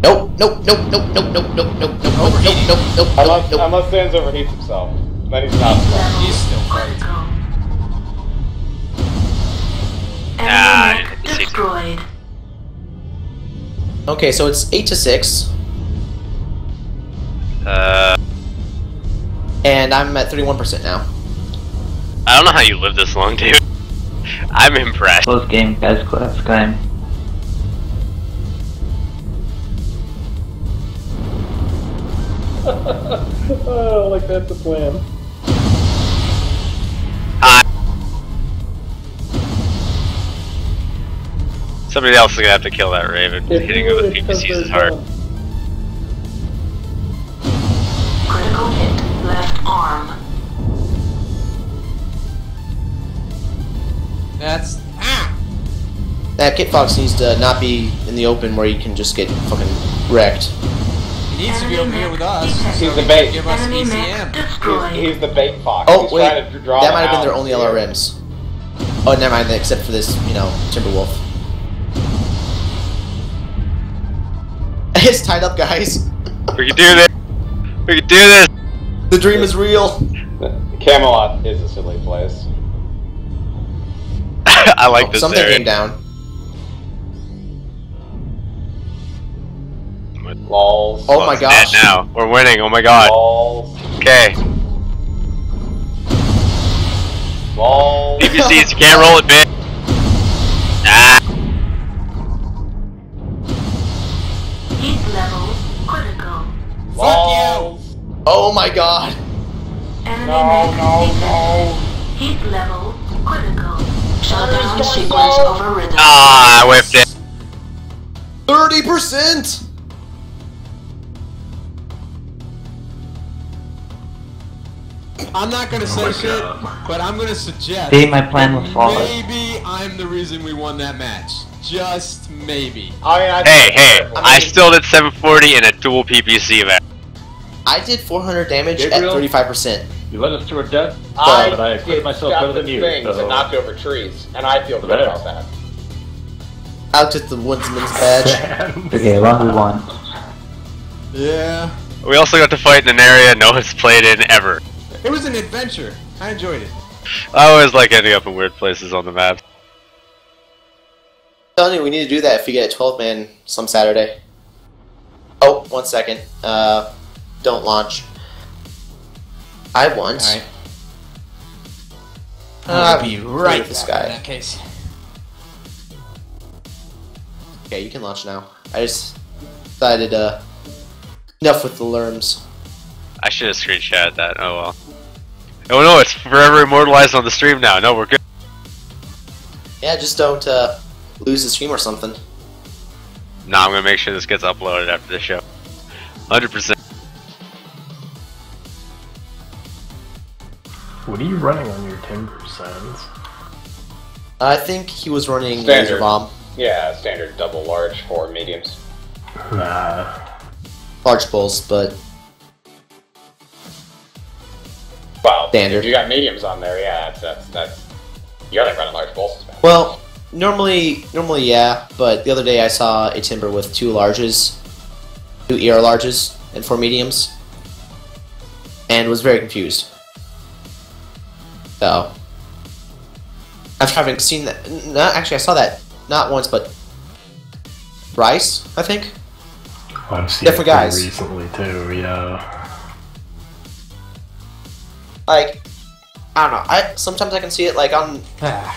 Speaker 2: Nope, nope, nope, nope, nope, nope, nope, nope, nope, nope, nope, nope, nope,
Speaker 1: Unless,
Speaker 2: nope.
Speaker 1: unless Sans overheats himself. Then he's not smart.
Speaker 3: He's still fucked.
Speaker 6: Critical.
Speaker 4: Ah,
Speaker 6: Enemy mech
Speaker 4: it's-
Speaker 6: destroyed.
Speaker 2: Okay, so it's 8-6, and I'm at 31% now.
Speaker 4: I don't know how you live this long, dude. I'm impressed.
Speaker 5: Close game, guys. Close game.
Speaker 8: Oh, like that's the plan.
Speaker 4: Somebody else is gonna have to kill that Raven. Hitting it with PPCs is hard.
Speaker 6: Critical hit. Left arm.
Speaker 3: That's
Speaker 2: That Kit Fox needs to not be in the open where you can just get fucking wrecked.
Speaker 3: he needs to be over here with us.
Speaker 1: He's
Speaker 3: so
Speaker 1: the
Speaker 3: he
Speaker 1: bait.
Speaker 3: can give us
Speaker 6: Enemy mech
Speaker 3: ECM.
Speaker 6: destroyed.
Speaker 1: He's the bait fox.
Speaker 2: Oh,
Speaker 1: he's
Speaker 2: wait,
Speaker 1: trying to draw
Speaker 2: that
Speaker 1: them
Speaker 2: might have been
Speaker 1: out
Speaker 2: their only
Speaker 1: here.
Speaker 2: LRMs. Oh, never mind, except for this, you know, Timberwolf. It's tied up, guys.
Speaker 4: We can do this. We can do this.
Speaker 2: The dream is real.
Speaker 1: Camelot is a silly place.
Speaker 4: I like
Speaker 2: Oh,
Speaker 4: this
Speaker 2: something
Speaker 4: area.
Speaker 2: came down.
Speaker 1: Lols.
Speaker 2: Oh my
Speaker 4: it's
Speaker 2: gosh.
Speaker 4: dead now. We're winning. Oh my god.
Speaker 1: Lols.
Speaker 4: Okay.
Speaker 1: Lols.
Speaker 4: PPCs, you can't roll it, bitch. Ah.
Speaker 6: Heat level critical.
Speaker 1: Lols.
Speaker 2: Oh my god.
Speaker 6: Enemy
Speaker 1: No,
Speaker 6: mech
Speaker 1: no,
Speaker 6: detected.
Speaker 1: no.
Speaker 6: Heat level critical. Shutdown
Speaker 8: Guys,
Speaker 6: sequence
Speaker 8: go.
Speaker 6: overridden.
Speaker 4: Ah, I whiffed it.
Speaker 2: 30%!
Speaker 3: I'm not gonna say
Speaker 9: my
Speaker 3: shit,
Speaker 9: God.
Speaker 3: but I'm gonna suggest.
Speaker 5: See, my plan was flawless.
Speaker 3: Maybe I'm the reason we won that match. Just maybe.
Speaker 1: I mean,
Speaker 4: Hey, I still did 740 in a dual PPC event.
Speaker 2: I did 400 damage
Speaker 8: Gabriel?
Speaker 2: at 35%.
Speaker 8: You led us to our death,
Speaker 1: I
Speaker 8: but I equipped
Speaker 1: did
Speaker 8: myself
Speaker 1: stuff
Speaker 8: better than
Speaker 1: and
Speaker 8: you.
Speaker 1: things
Speaker 8: So.
Speaker 1: and knocked over trees, and I feel good
Speaker 8: There.
Speaker 1: about that.
Speaker 2: I looked at the woodsman's badge.
Speaker 5: Okay, well, we won.
Speaker 3: Yeah.
Speaker 4: We also got to fight in an area no one's played in ever.
Speaker 3: It was an adventure. I enjoyed it.
Speaker 4: I always like ending up in weird places on the map.
Speaker 2: I'm telling you, we need to do that if we get a 12-man some Saturday. Oh, 1 second. Don't launch. I once.
Speaker 3: Alright.
Speaker 2: I'll
Speaker 3: be right
Speaker 2: this
Speaker 3: back
Speaker 2: guy.
Speaker 3: in that case.
Speaker 2: Okay, you can launch now. I just decided, enough with the lerms.
Speaker 4: I should have screenshotted that. Oh well. Oh no, it's forever immortalized on the stream now. No, we're good.
Speaker 2: Yeah, just don't, lose the stream or something.
Speaker 4: Nah, I'm gonna make sure this gets uploaded after the show. 100%.
Speaker 9: What are you running on your timber, Sans?
Speaker 2: I think he was running
Speaker 1: Standard.
Speaker 2: laser bomb.
Speaker 1: Yeah, standard double large for mediums.
Speaker 9: Nah.
Speaker 2: Large bulls, but
Speaker 1: Well,
Speaker 2: Standard.
Speaker 1: if you got mediums on there, yeah, that's you're only running large bolts. Man.
Speaker 2: well, normally, yeah. But the other day I saw a timber with 2 larges, 2 ER larges, and 4 mediums, and was very confused. So, after having seen that, actually I saw that not once, but Rice, I think.
Speaker 9: I've seen
Speaker 2: Different
Speaker 9: it pretty
Speaker 2: guys.
Speaker 9: recently too, yeah.
Speaker 2: Like, I don't know. Sometimes I can see it like on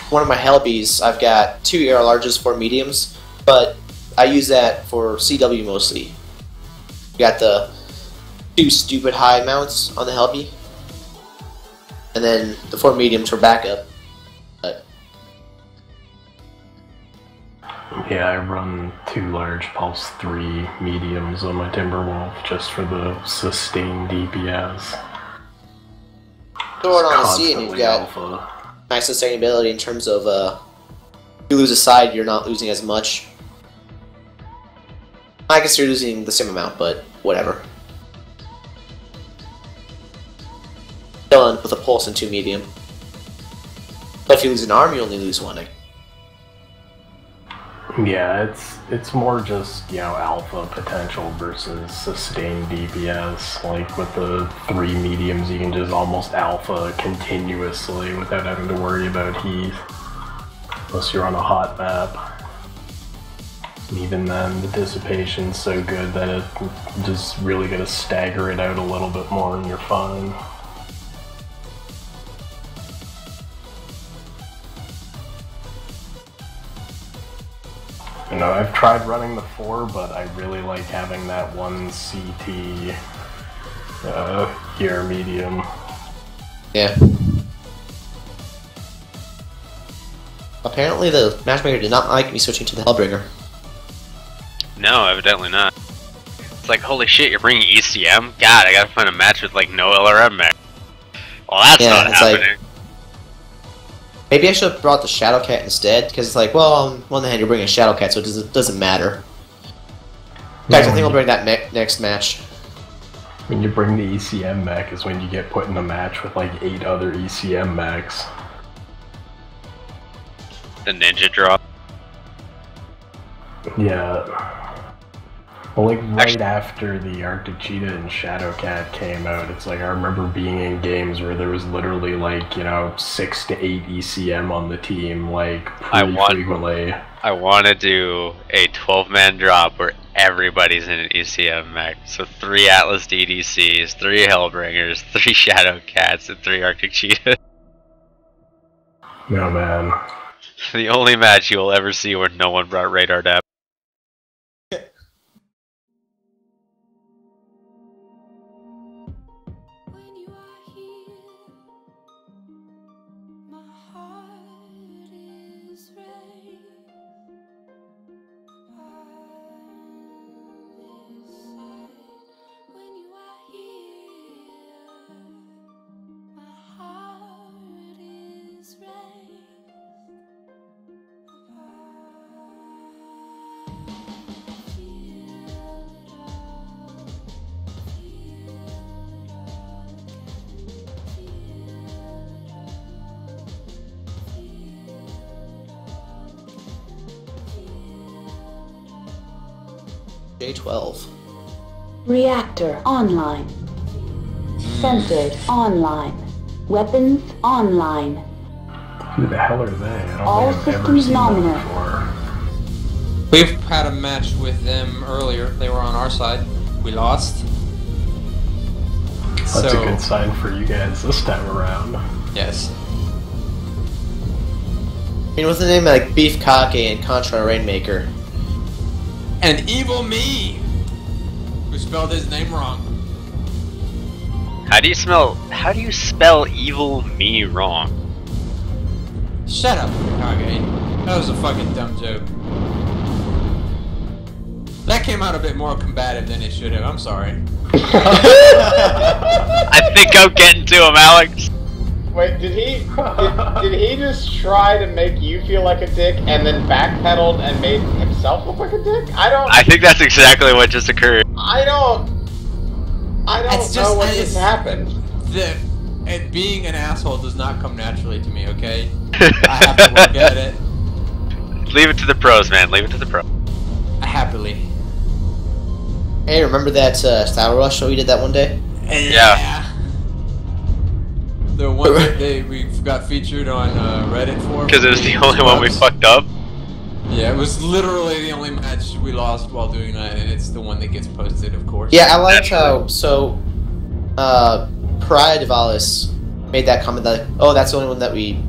Speaker 2: one of my Helbies. I've got 2 ER larges, 4 mediums, but I use that for CW mostly. You got the 2 stupid high mounts on the Helby, and then the 4 mediums for backup. But
Speaker 9: Yeah, I run 2 large pulse 3 mediums on my Timberwolf just for the sustained DPS.
Speaker 2: going on to see, and you've got
Speaker 9: alpha.
Speaker 2: nice sustainability in terms of if you lose a side, you're not losing as much. I guess you're losing the same amount, but whatever. Still with a pulse and 2 medium. But if you lose an arm, you only lose 1.
Speaker 9: Yeah, it's more just, you know, alpha potential versus sustained DPS. Like with the 3 mediums, you can just almost alpha continuously without having to worry about heat. Unless you're on a hot map. And even then, the dissipation's so good that it just really gonna stagger it out a little bit more and you're fine. You know, I've tried running the 4, but I really like having that 1 CT gear medium.
Speaker 2: Yeah. Apparently the matchmaker did not like me switching to the Hellbringer.
Speaker 4: No, evidently not. It's like, holy shit, you're bringing ECM? God, I gotta find a match with, like, no LRM mech. Well, that's not happening.
Speaker 2: Maybe I should have brought the Shadowcat instead, because it's like, well, on one hand you're bringing a Shadowcat, so it doesn't matter. In fact, I think I'll bring that next match.
Speaker 9: When you bring the ECM mech is when you get put in a match with like 8 other ECM mechs.
Speaker 4: The ninja drop.
Speaker 9: Yeah. Well, like right after the Arctic Cheetah and Shadowcat came out, it's like I remember being in games where there was literally like, you know, 6 to 8 ECM on the team, like pretty frequently.
Speaker 4: I want to do a 12-man drop where everybody's in an ECM mech. So 3 Atlas DDCs, 3 Hellbringers, 3 Shadowcats, and 3 Arctic Cheetahs.
Speaker 9: No, man.
Speaker 4: The only match you will ever see where no one brought radar down.
Speaker 2: J12.
Speaker 7: Reactor online. Sensors online. Weapons online.
Speaker 9: Who the hell are they? I don't
Speaker 7: All
Speaker 9: think I've ever
Speaker 7: systems
Speaker 9: seen
Speaker 7: nominal.
Speaker 9: them before.
Speaker 3: We've had a match with them earlier. They were on our side. We lost.
Speaker 9: That's a good sign for you guys this time around.
Speaker 3: Yes.
Speaker 2: I mean, with the name like Beef Kake and Contra Rainmaker.
Speaker 3: And Evil Me, who spelled his name wrong.
Speaker 4: How do you spell Evil Me wrong?
Speaker 3: Shut up, Kage. That was a fucking dumb joke. That came out a bit more combative than it should have. I'm sorry.
Speaker 4: I think I'm getting to him, Alex.
Speaker 1: Wait, did he just try to make you feel like a dick and then backpedaled and made himself look like a dick?
Speaker 4: I think that's exactly what just occurred.
Speaker 1: I don't know what just happened.
Speaker 3: Being an asshole does not come naturally to me, okay? I have to work at it.
Speaker 4: Leave it to the pros, man. Leave it to the pros.
Speaker 3: Happily.
Speaker 2: Hey, remember that Star Rush show we did that one day?
Speaker 4: Yeah.
Speaker 3: The one that we got featured on Reddit for.
Speaker 4: Because it was the only one we fucked up?
Speaker 3: Yeah, it was literally the only match we lost while doing that, and it's the one that gets posted, of course.
Speaker 2: Yeah, I liked how, Pariah Devalis made that comment that, oh, that's the only one that we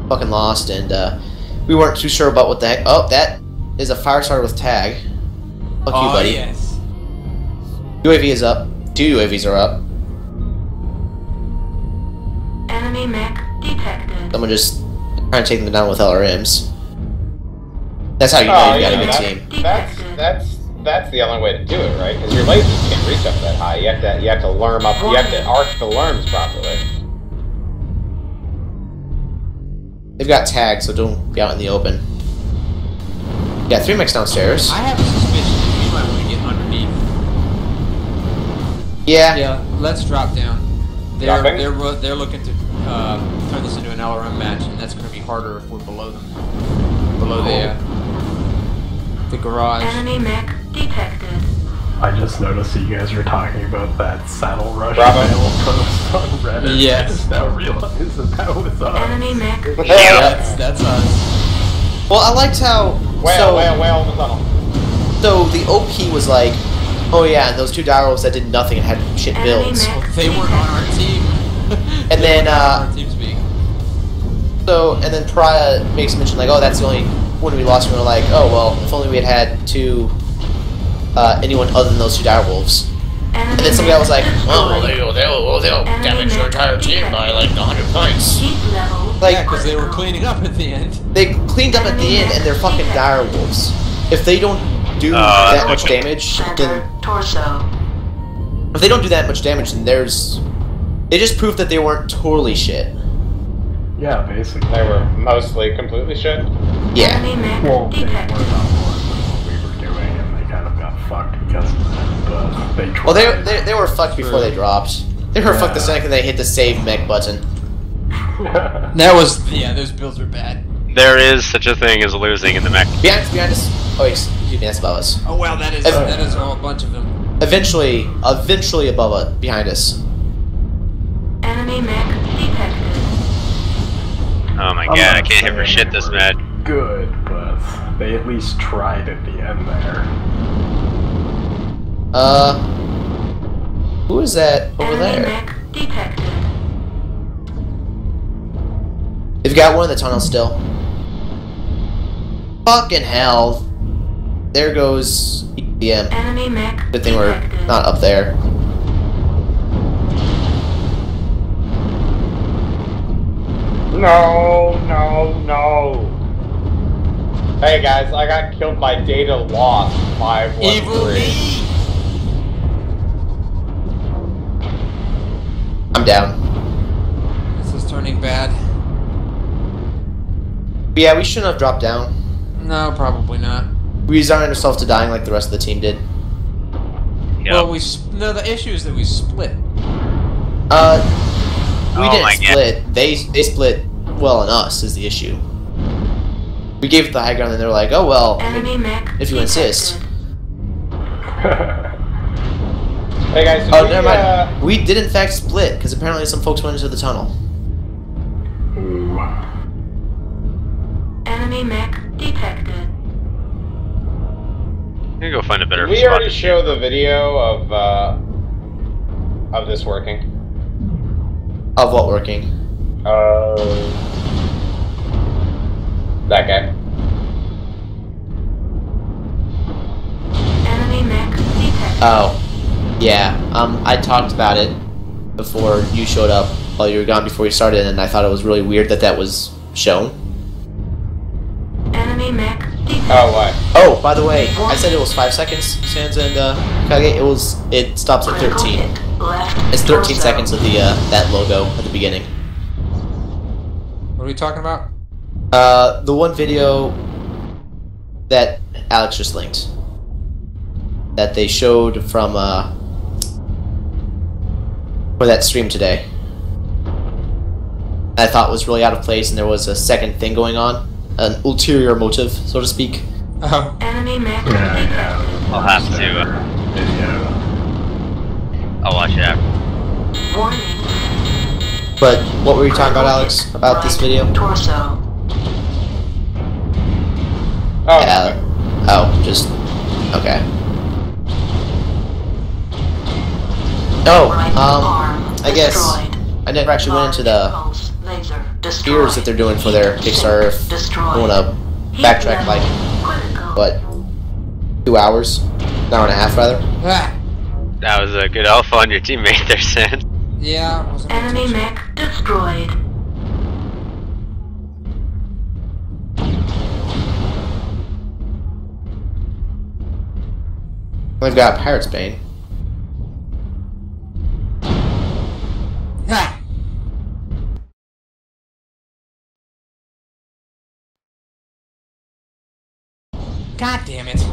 Speaker 2: fucking lost, and we weren't too sure about what the heck. Oh, that is a Firestarter with tag. Fuck you, buddy.
Speaker 3: Yes.
Speaker 2: UAV is up. 2 UAVs are up.
Speaker 6: Enemy mech detected.
Speaker 2: Someone just trying to take them down with LRMs. That's how you know
Speaker 1: Oh,
Speaker 2: you got a
Speaker 1: yeah,
Speaker 2: good team.
Speaker 1: that's the only way to do it, right? Because your lasers can't reach up that high. You have to lerm up. You have to arc the lerms properly.
Speaker 2: They've got tags, so don't be out in the open. Yeah, 3 mechs downstairs.
Speaker 3: I have a suspicion that we might want to get underneath.
Speaker 2: Yeah.
Speaker 3: Yeah, let's drop down.
Speaker 1: Dropping?
Speaker 3: They're looking to turn this into an LRM match, and that's going to be harder if we're below them. Below the garage.
Speaker 6: Enemy mech detected.
Speaker 9: I just noticed that you guys were talking about that saddle rush
Speaker 1: Bravo.
Speaker 9: mail post on Reddit.
Speaker 3: Yes.
Speaker 9: I just now realized that was us.
Speaker 6: Enemy mech
Speaker 3: That's us.
Speaker 2: Well, I liked how...
Speaker 1: Whale in the tunnel.
Speaker 2: So the OP was like, oh yeah, and those 2 Direwolves that did nothing and had shit builds.
Speaker 3: They weren't on our team.
Speaker 2: And then,
Speaker 3: our team speak.
Speaker 2: So, and then Pariah makes mention like, oh, that's the only one we lost, and we're like, oh, well, if only we had had 2, anyone other than those 2 Direwolves. And then some guy was like, oh, well, they'll damage your entire team by like 100 points. Like,
Speaker 3: Yeah, because they were cleaning up at the end.
Speaker 2: they cleaned up at the end, and they're fucking Direwolves. If they don't do that much damage, then...
Speaker 6: torso.
Speaker 2: If they don't do that much damage, then there's... They just proved that they weren't totally shit.
Speaker 9: Yeah, basically.
Speaker 1: They were mostly completely shit.
Speaker 2: Yeah.
Speaker 6: Enemy mech
Speaker 9: Well, they were not
Speaker 6: detected.
Speaker 9: more than what we were doing, and they kind of got fucked because of that. But they tried.
Speaker 2: Well, they were fucked before they dropped. They were fucked the
Speaker 9: Yeah.
Speaker 2: second they hit the save mech button.
Speaker 3: That was, yeah, those builds were bad.
Speaker 4: There is such a thing as losing in the mech.
Speaker 2: Behind us. Oh, excuse me, that's above us.
Speaker 3: Oh wow, that is a whole bunch of them.
Speaker 2: Eventually above us, behind us.
Speaker 6: Enemy mech detected.
Speaker 4: Oh my
Speaker 9: I'm
Speaker 4: god, I
Speaker 9: not
Speaker 4: can't hit for
Speaker 9: saying
Speaker 4: shit this
Speaker 9: they were
Speaker 4: mad.
Speaker 9: Good, but they at least tried at the end there.
Speaker 2: Who is that over
Speaker 6: Enemy
Speaker 2: there?
Speaker 6: mech detected.
Speaker 2: They've got one in the tunnel still. Fucking hell. There goes EDM.
Speaker 6: Enemy mech
Speaker 2: Good thing we're
Speaker 6: detected.
Speaker 2: not up there.
Speaker 1: No. Hey guys, I got killed by Data Lost 513.
Speaker 3: Evil me!
Speaker 2: I'm down.
Speaker 3: This is turning bad.
Speaker 2: But yeah, we shouldn't have dropped down.
Speaker 3: No, probably not.
Speaker 2: We resigned ourselves to dying like the rest of the team did.
Speaker 4: Yep.
Speaker 3: Well, no, the issue is that we split.
Speaker 2: We
Speaker 4: Oh my
Speaker 2: didn't split. They split well on us is the issue. We gave it the high ground and they were like, oh well,
Speaker 6: Enemy mech
Speaker 2: if you insist.
Speaker 1: Hey guys,
Speaker 2: Oh, never mind. We did in fact split, because apparently some folks went into the tunnel.
Speaker 9: Ooh.
Speaker 6: Enemy mech detected.
Speaker 4: I'm gonna go find a better
Speaker 1: we
Speaker 4: spot
Speaker 1: already
Speaker 4: to
Speaker 1: show
Speaker 4: shoot.
Speaker 1: the video of this working.
Speaker 2: Of what working?
Speaker 1: That guy.
Speaker 6: Enemy mech detected.
Speaker 2: Oh. Yeah. I talked about it before you showed up while you were gone before we started, and I thought it was really weird that that was shown.
Speaker 6: Enemy mech detected.
Speaker 1: Oh, what?
Speaker 2: Oh, by the way, I said it was 5 seconds, Sans and Kage. It stops at
Speaker 6: Critical
Speaker 2: 13.
Speaker 6: hit. Left
Speaker 2: It's 13
Speaker 6: torso.
Speaker 2: seconds of the that logo at the beginning.
Speaker 3: What are we talking about?
Speaker 2: The one video that Alex just linked. That they showed from for that stream today. I thought was really out of place, and there was a second thing going on, an ulterior motive, so to speak.
Speaker 3: Oh,
Speaker 6: Enemy mech
Speaker 9: Yeah,
Speaker 6: detected.
Speaker 4: I'll have to.
Speaker 9: Video.
Speaker 4: I'll watch it after.
Speaker 6: Warning.
Speaker 2: But what were you talking about, Alex? About this video?
Speaker 6: Torso.
Speaker 1: Oh,
Speaker 2: Yeah. Oh, just okay. Oh,
Speaker 6: Right arm
Speaker 2: I guess
Speaker 6: destroyed.
Speaker 2: I never actually went into the
Speaker 6: Pulse laser destroyed.
Speaker 2: spears that they're doing for their Kickstarter. If
Speaker 6: Destroyed.
Speaker 2: I want to
Speaker 6: Heat
Speaker 2: backtrack
Speaker 6: level
Speaker 2: like
Speaker 6: critical.
Speaker 2: what 2 hours. hour and a half, rather.
Speaker 3: Ah!
Speaker 4: That was a good alpha on your teammate there, Sam.
Speaker 3: Yeah, it wasn't my
Speaker 6: Enemy
Speaker 3: intention.
Speaker 6: mech destroyed.
Speaker 2: We've got Pirate's Bane.
Speaker 3: Ah! God damn it. I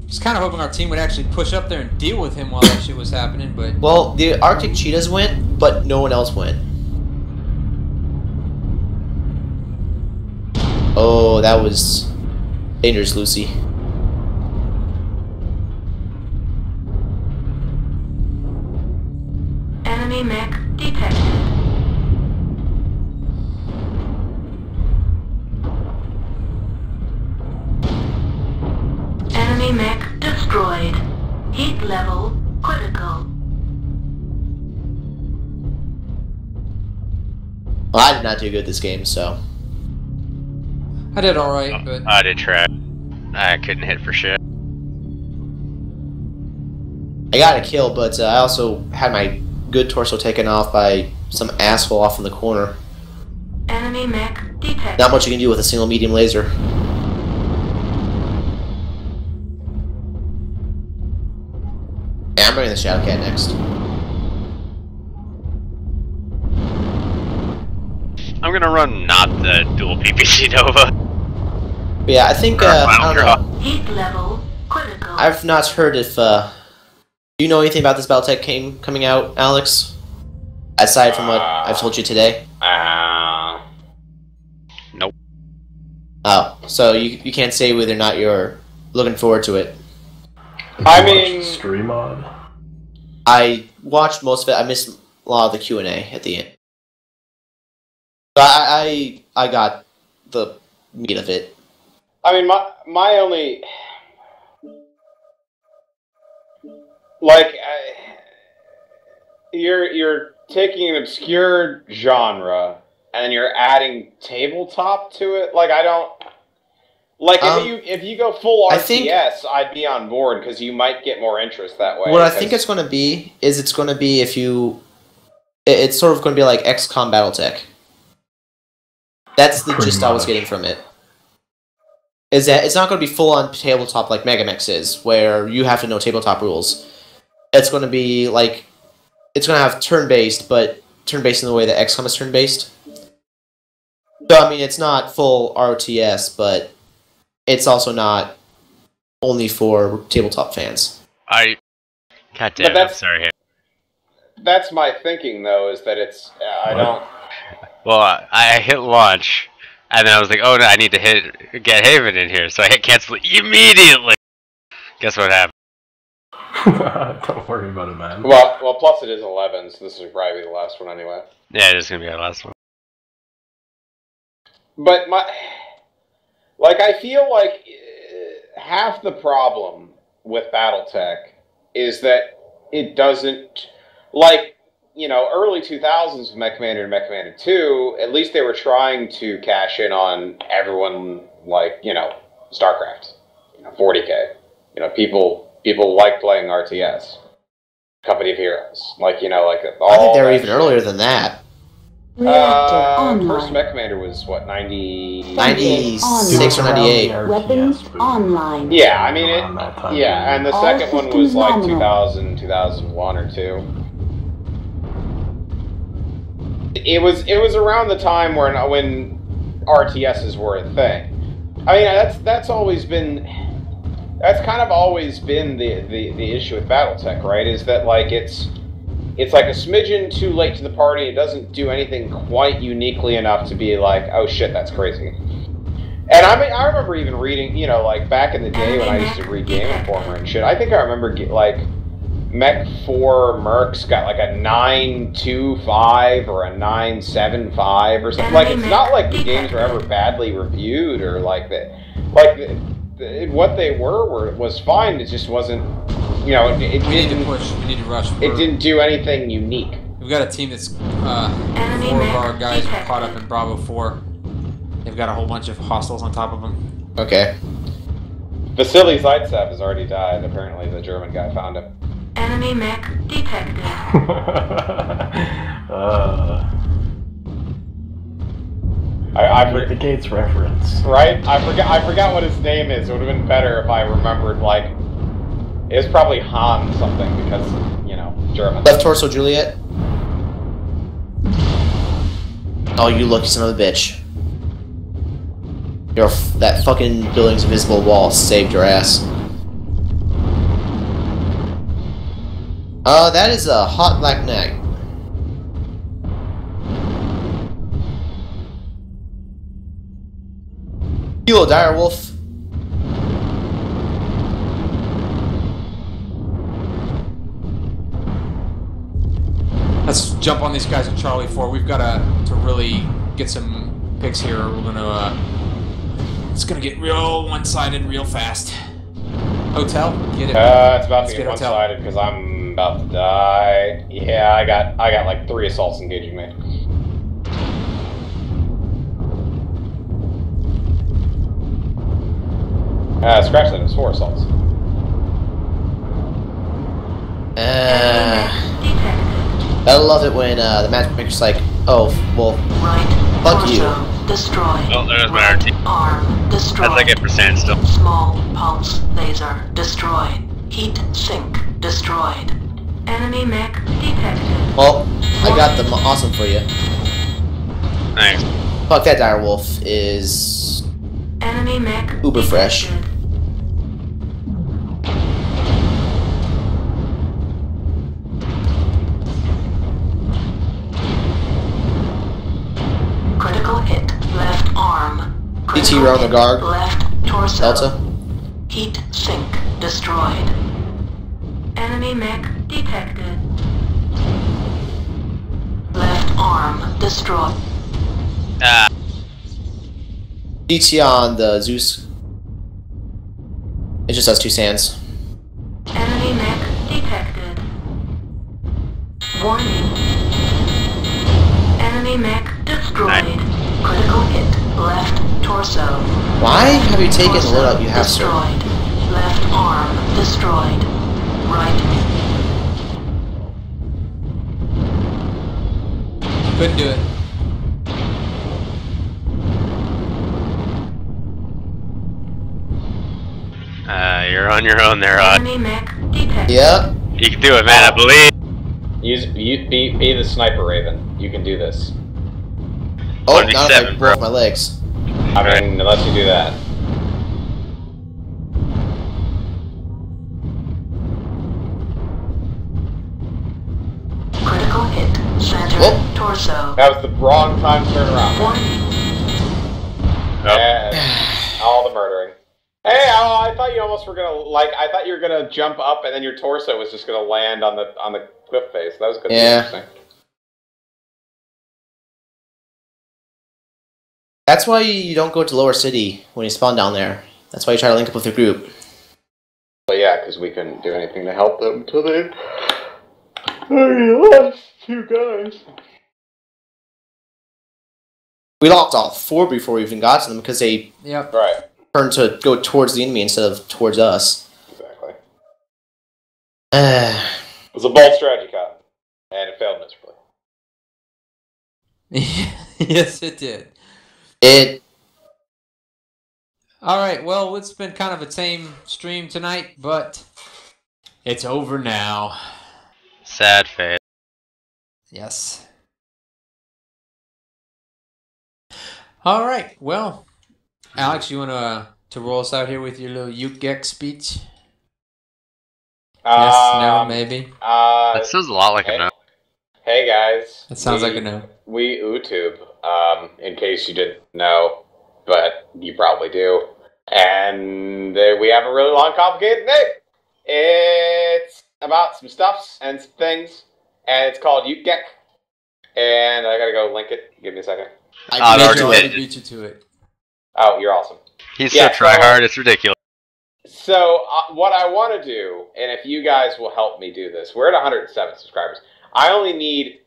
Speaker 3: was kind of hoping our team would actually push up there and deal with him while that shit was happening, but...
Speaker 2: Well, the Arctic Cheetahs went, but no one else went. Oh, that was dangerous, Lucy.
Speaker 6: Enemy mech detected. Enemy mech destroyed. Heat level critical.
Speaker 2: Well, I did not do good this game, so...
Speaker 3: I did alright, but...
Speaker 4: I did try. I couldn't hit for shit.
Speaker 2: I got a kill, but I also had my good torso taken off by some asshole off in the corner.
Speaker 6: Enemy mech detected.
Speaker 2: Not much you can do with a single medium laser. Yeah, I'm bringing the Shadowcat next.
Speaker 4: I'm gonna run not the dual PPC Nova.
Speaker 2: But yeah, I think, I don't know.
Speaker 6: Heat level critical.
Speaker 2: I've not heard if, do you know anything about this Battletech game coming out, Alex? Aside from what I've told you today?
Speaker 4: Nope.
Speaker 2: Oh, so you can't say whether or not you're looking forward to it.
Speaker 1: I
Speaker 9: Watch
Speaker 1: mean-
Speaker 9: the stream on.
Speaker 2: I watched most of it. I missed a lot of the Q&A at the end. So I got the meat of it.
Speaker 1: I mean, my only... Like, you're taking an obscure genre and you're adding tabletop to it. Like, I don't like if you go full RTS, I'd be on board because you might get more interest that way.
Speaker 2: What I think it's going to be is it's going to be if you, it's sort of going to be like XCOM BattleTech. That's the gist I was getting from it. Is that it's not going to be full on tabletop like Megamex is, where you have to know tabletop rules. It's going to be like, it's going to have turn-based, but turn-based in the way that XCOM is turn-based. So, I mean, it's not full RTS, but it's also not only for tabletop fans.
Speaker 4: God damn it, I'm sorry.
Speaker 1: That's my thinking, though, is that it's, I don't...
Speaker 4: Well, I hit launch, and then I was like, oh no, I need to get Haven in here, so I hit cancel immediately. Guess what happened?
Speaker 9: Don't worry about it, man.
Speaker 1: Well, plus it is 11, so this is probably the last one anyway.
Speaker 4: Yeah, this is gonna be our last one.
Speaker 1: But I feel like half the problem with BattleTech is that it doesn't, like, you know, early 2000s with Mech Commander and Mech Commander 2, at least they were trying to cash in on everyone, like, you know, StarCraft, you know, 40K. You know, people like playing RTS. Company of Heroes. Like, you know, like all
Speaker 2: I think they were
Speaker 1: that
Speaker 2: even earlier than that.
Speaker 7: Reactor
Speaker 1: First
Speaker 7: online.
Speaker 1: Mech Commander was, what, 90...
Speaker 2: 96 or 98.
Speaker 7: Weapons online.
Speaker 1: Yeah, I mean,
Speaker 9: Around that time
Speaker 1: yeah, and the
Speaker 7: All
Speaker 1: second one was
Speaker 7: systems
Speaker 1: like
Speaker 7: nominal.
Speaker 1: 2000, 2001 or 2. It was around the time when RTSs were a thing. I mean, that's always been, that's kind of always been the issue with BattleTech, right? Is that like it's like a smidgen too late to the party. It doesn't do anything quite uniquely enough to be like, oh shit, that's crazy. And I mean, I remember even reading, you know, like back in the day when I used to read Game Informer and shit. I think I remember like Mech 4 Mercs got like a 925 or a 975 or something. Like, it's not like the games were ever badly reviewed or like that. Like what they was fine. It just wasn't, you know, it
Speaker 3: We need to
Speaker 1: didn't
Speaker 3: push. We need to rush.
Speaker 1: it didn't do anything unique.
Speaker 3: We've got a team that's 4 of our guys are caught up in Bravo 4. They've got a whole bunch of hostiles on top of them.
Speaker 2: Okay.
Speaker 1: Vasily Zaitsev has already died. Apparently, the German guy found him.
Speaker 6: Enemy mech detected.
Speaker 1: I
Speaker 9: the Gates reference.
Speaker 1: Right? I forgot what his name is. It would have been better if I remembered, like, it was probably Han something because, you know, German.
Speaker 2: Left torso, Juliet. Oh, you lucky son of a bitch. That fucking building's invisible wall saved your ass. That is a hot black neck. Hello, Direwolf.
Speaker 3: Let's jump on these guys at Charlie 4. We've got to really get some picks here. We're gonna it's gonna get real one-sided real fast. Hotel, get it.
Speaker 1: It's about to get one-sided because I'm about to die. Yeah, I got like 3 assaults engaging me. Scratch that, it was 4 assaults.
Speaker 2: I love it when the matchmaker's like, oh, well,
Speaker 6: Right.
Speaker 2: fuck you.
Speaker 6: Destroyed.
Speaker 4: Oh, there's my RT.
Speaker 6: Arm destroyed.
Speaker 4: That's like it for standstill.
Speaker 6: Small pulse laser destroyed. Heat sink destroyed. Enemy mech detected.
Speaker 2: Well, I got them awesome for you.
Speaker 4: Thanks.
Speaker 2: Fuck, that Direwolf is
Speaker 6: Enemy mech
Speaker 2: uber fresh.
Speaker 6: detected. Critical hit. Left arm.
Speaker 2: DT around the guard.
Speaker 6: Left torso.
Speaker 2: Delta.
Speaker 6: Heat sink destroyed. Enemy mech detected. Left arm destroyed.
Speaker 2: DT on the Zeus. It just has 2 sands.
Speaker 6: Enemy mech detected. Warning. Enemy mech destroyed. Critical hit. Left torso.
Speaker 2: Why have you taken the
Speaker 6: Torso
Speaker 2: loadout you have, sir?
Speaker 6: destroyed. Left arm destroyed. Right.
Speaker 3: Couldn't do it.
Speaker 4: You're on your own there, Odd.
Speaker 6: Enemy mech detected.
Speaker 2: Yep.
Speaker 4: You can do it, man. I believe.
Speaker 1: Be the sniper, Raven. You can do this.
Speaker 2: Oh, not if I
Speaker 4: 27, bro.
Speaker 2: broke my legs.
Speaker 1: I mean, unless you do that.
Speaker 6: Critical hit. Center.
Speaker 2: Whoop.
Speaker 6: Torso.
Speaker 1: That was the wrong time to turn around.
Speaker 6: Warning.
Speaker 1: And all the murdering. Hey, I thought you almost were gonna I thought you were gonna jump up and then your torso was just gonna land on the cliff face. That was gonna be interesting.
Speaker 2: That's why you don't go to Lower City when you spawn down there. That's why you try to link up with your group.
Speaker 1: But yeah, because we couldn't do anything to help them until they lost 2 guys.
Speaker 2: We locked all 4 before we even got to them because they
Speaker 3: Yep.
Speaker 1: Right.
Speaker 2: turned to go towards the enemy instead of towards us.
Speaker 1: Exactly.
Speaker 2: Uh,
Speaker 1: It was a bold strategy, Cotton. And it failed miserably.
Speaker 3: Yes, it did. All right. Well, it's been kind of a tame stream tonight, but it's over now.
Speaker 4: Sad face.
Speaker 3: Yes. All right. Well, Alex, you want to roll us out here with your little Yukek speech? Yes, no, maybe.
Speaker 4: That sounds a lot like a no.
Speaker 1: Hey guys.
Speaker 3: That sounds like a no.
Speaker 1: We YouTube, in case you didn't know, but you probably do. And we have a really long, complicated name. It's about some stuffs and some things, and it's called Yukek. And I gotta go link it. Give me a second.
Speaker 2: I
Speaker 3: beat you to it.
Speaker 1: Oh, you're awesome.
Speaker 4: He's so tryhard, it's ridiculous.
Speaker 1: So, what I want to do, and if you guys will help me do this, we're at 107 subscribers. I only need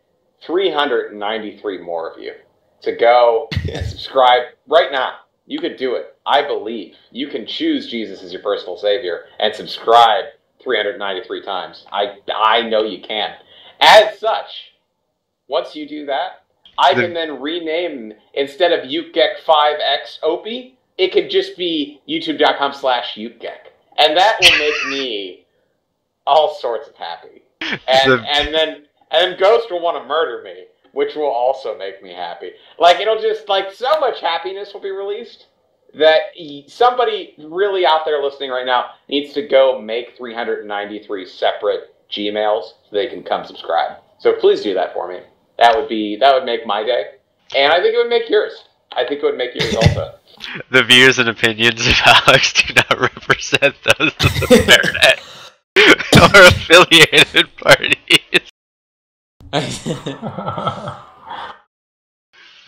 Speaker 1: 393 more of you to go and subscribe right now You could do it. I believe. You can choose Jesus as your personal savior and subscribe 393 times. I know you can. As such, once you do that, I can then rename, instead of UkeGek5X Opie, it could just be youtube.com/UkeGek. And that will make me all sorts of happy. And then Ghost will want to murder me, which will also make me happy. Like, it'll just, like, so much happiness will be released that somebody really out there listening right now needs to go make 393 separate Gmails so they can come subscribe. So please do that for me. That would make my day. And I think it would make yours. I think it would make yours also.
Speaker 4: The views and opinions of Alex do not represent those of the TheBearNet or affiliated parties.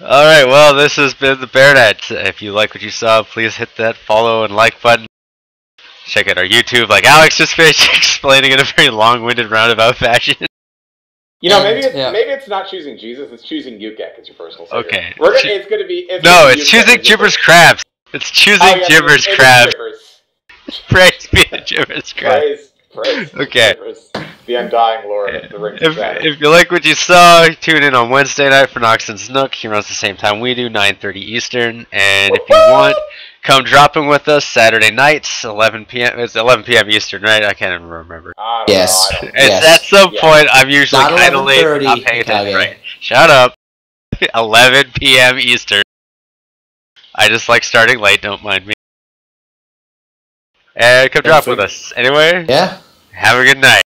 Speaker 4: Alright, well, this has been TheBearNet. If you like what you saw, please hit that follow and like button. Check out our YouTube, like Alex just finished explaining in a very long-winded roundabout fashion.
Speaker 1: You know, maybe it's not choosing Jesus, it's choosing UkeGek as your personal savior.
Speaker 4: Okay.
Speaker 1: It's
Speaker 4: choosing Gibbers Crabs. It's choosing Gibbers Crabs. Praise be the Gibbers Crabs.
Speaker 1: Praise.
Speaker 4: Okay.
Speaker 1: The undying Lord of the Rings of Saturn.
Speaker 4: If you like what you saw, tune in on Wednesday night for Noxon's Nook. He runs the same time we do, 9:30 Eastern. And if you want, come drop in with us Saturday nights, 11 p.m. It's 11 p.m. Eastern, right? I can't even remember.
Speaker 2: Yes.
Speaker 4: At some point, I'm usually kind of late. Not paying attention, right? Shut up. 11 p.m. Eastern. I just like starting late. Don't mind me. And come drop with us. Anyway.
Speaker 2: Yeah.
Speaker 4: Have a good night.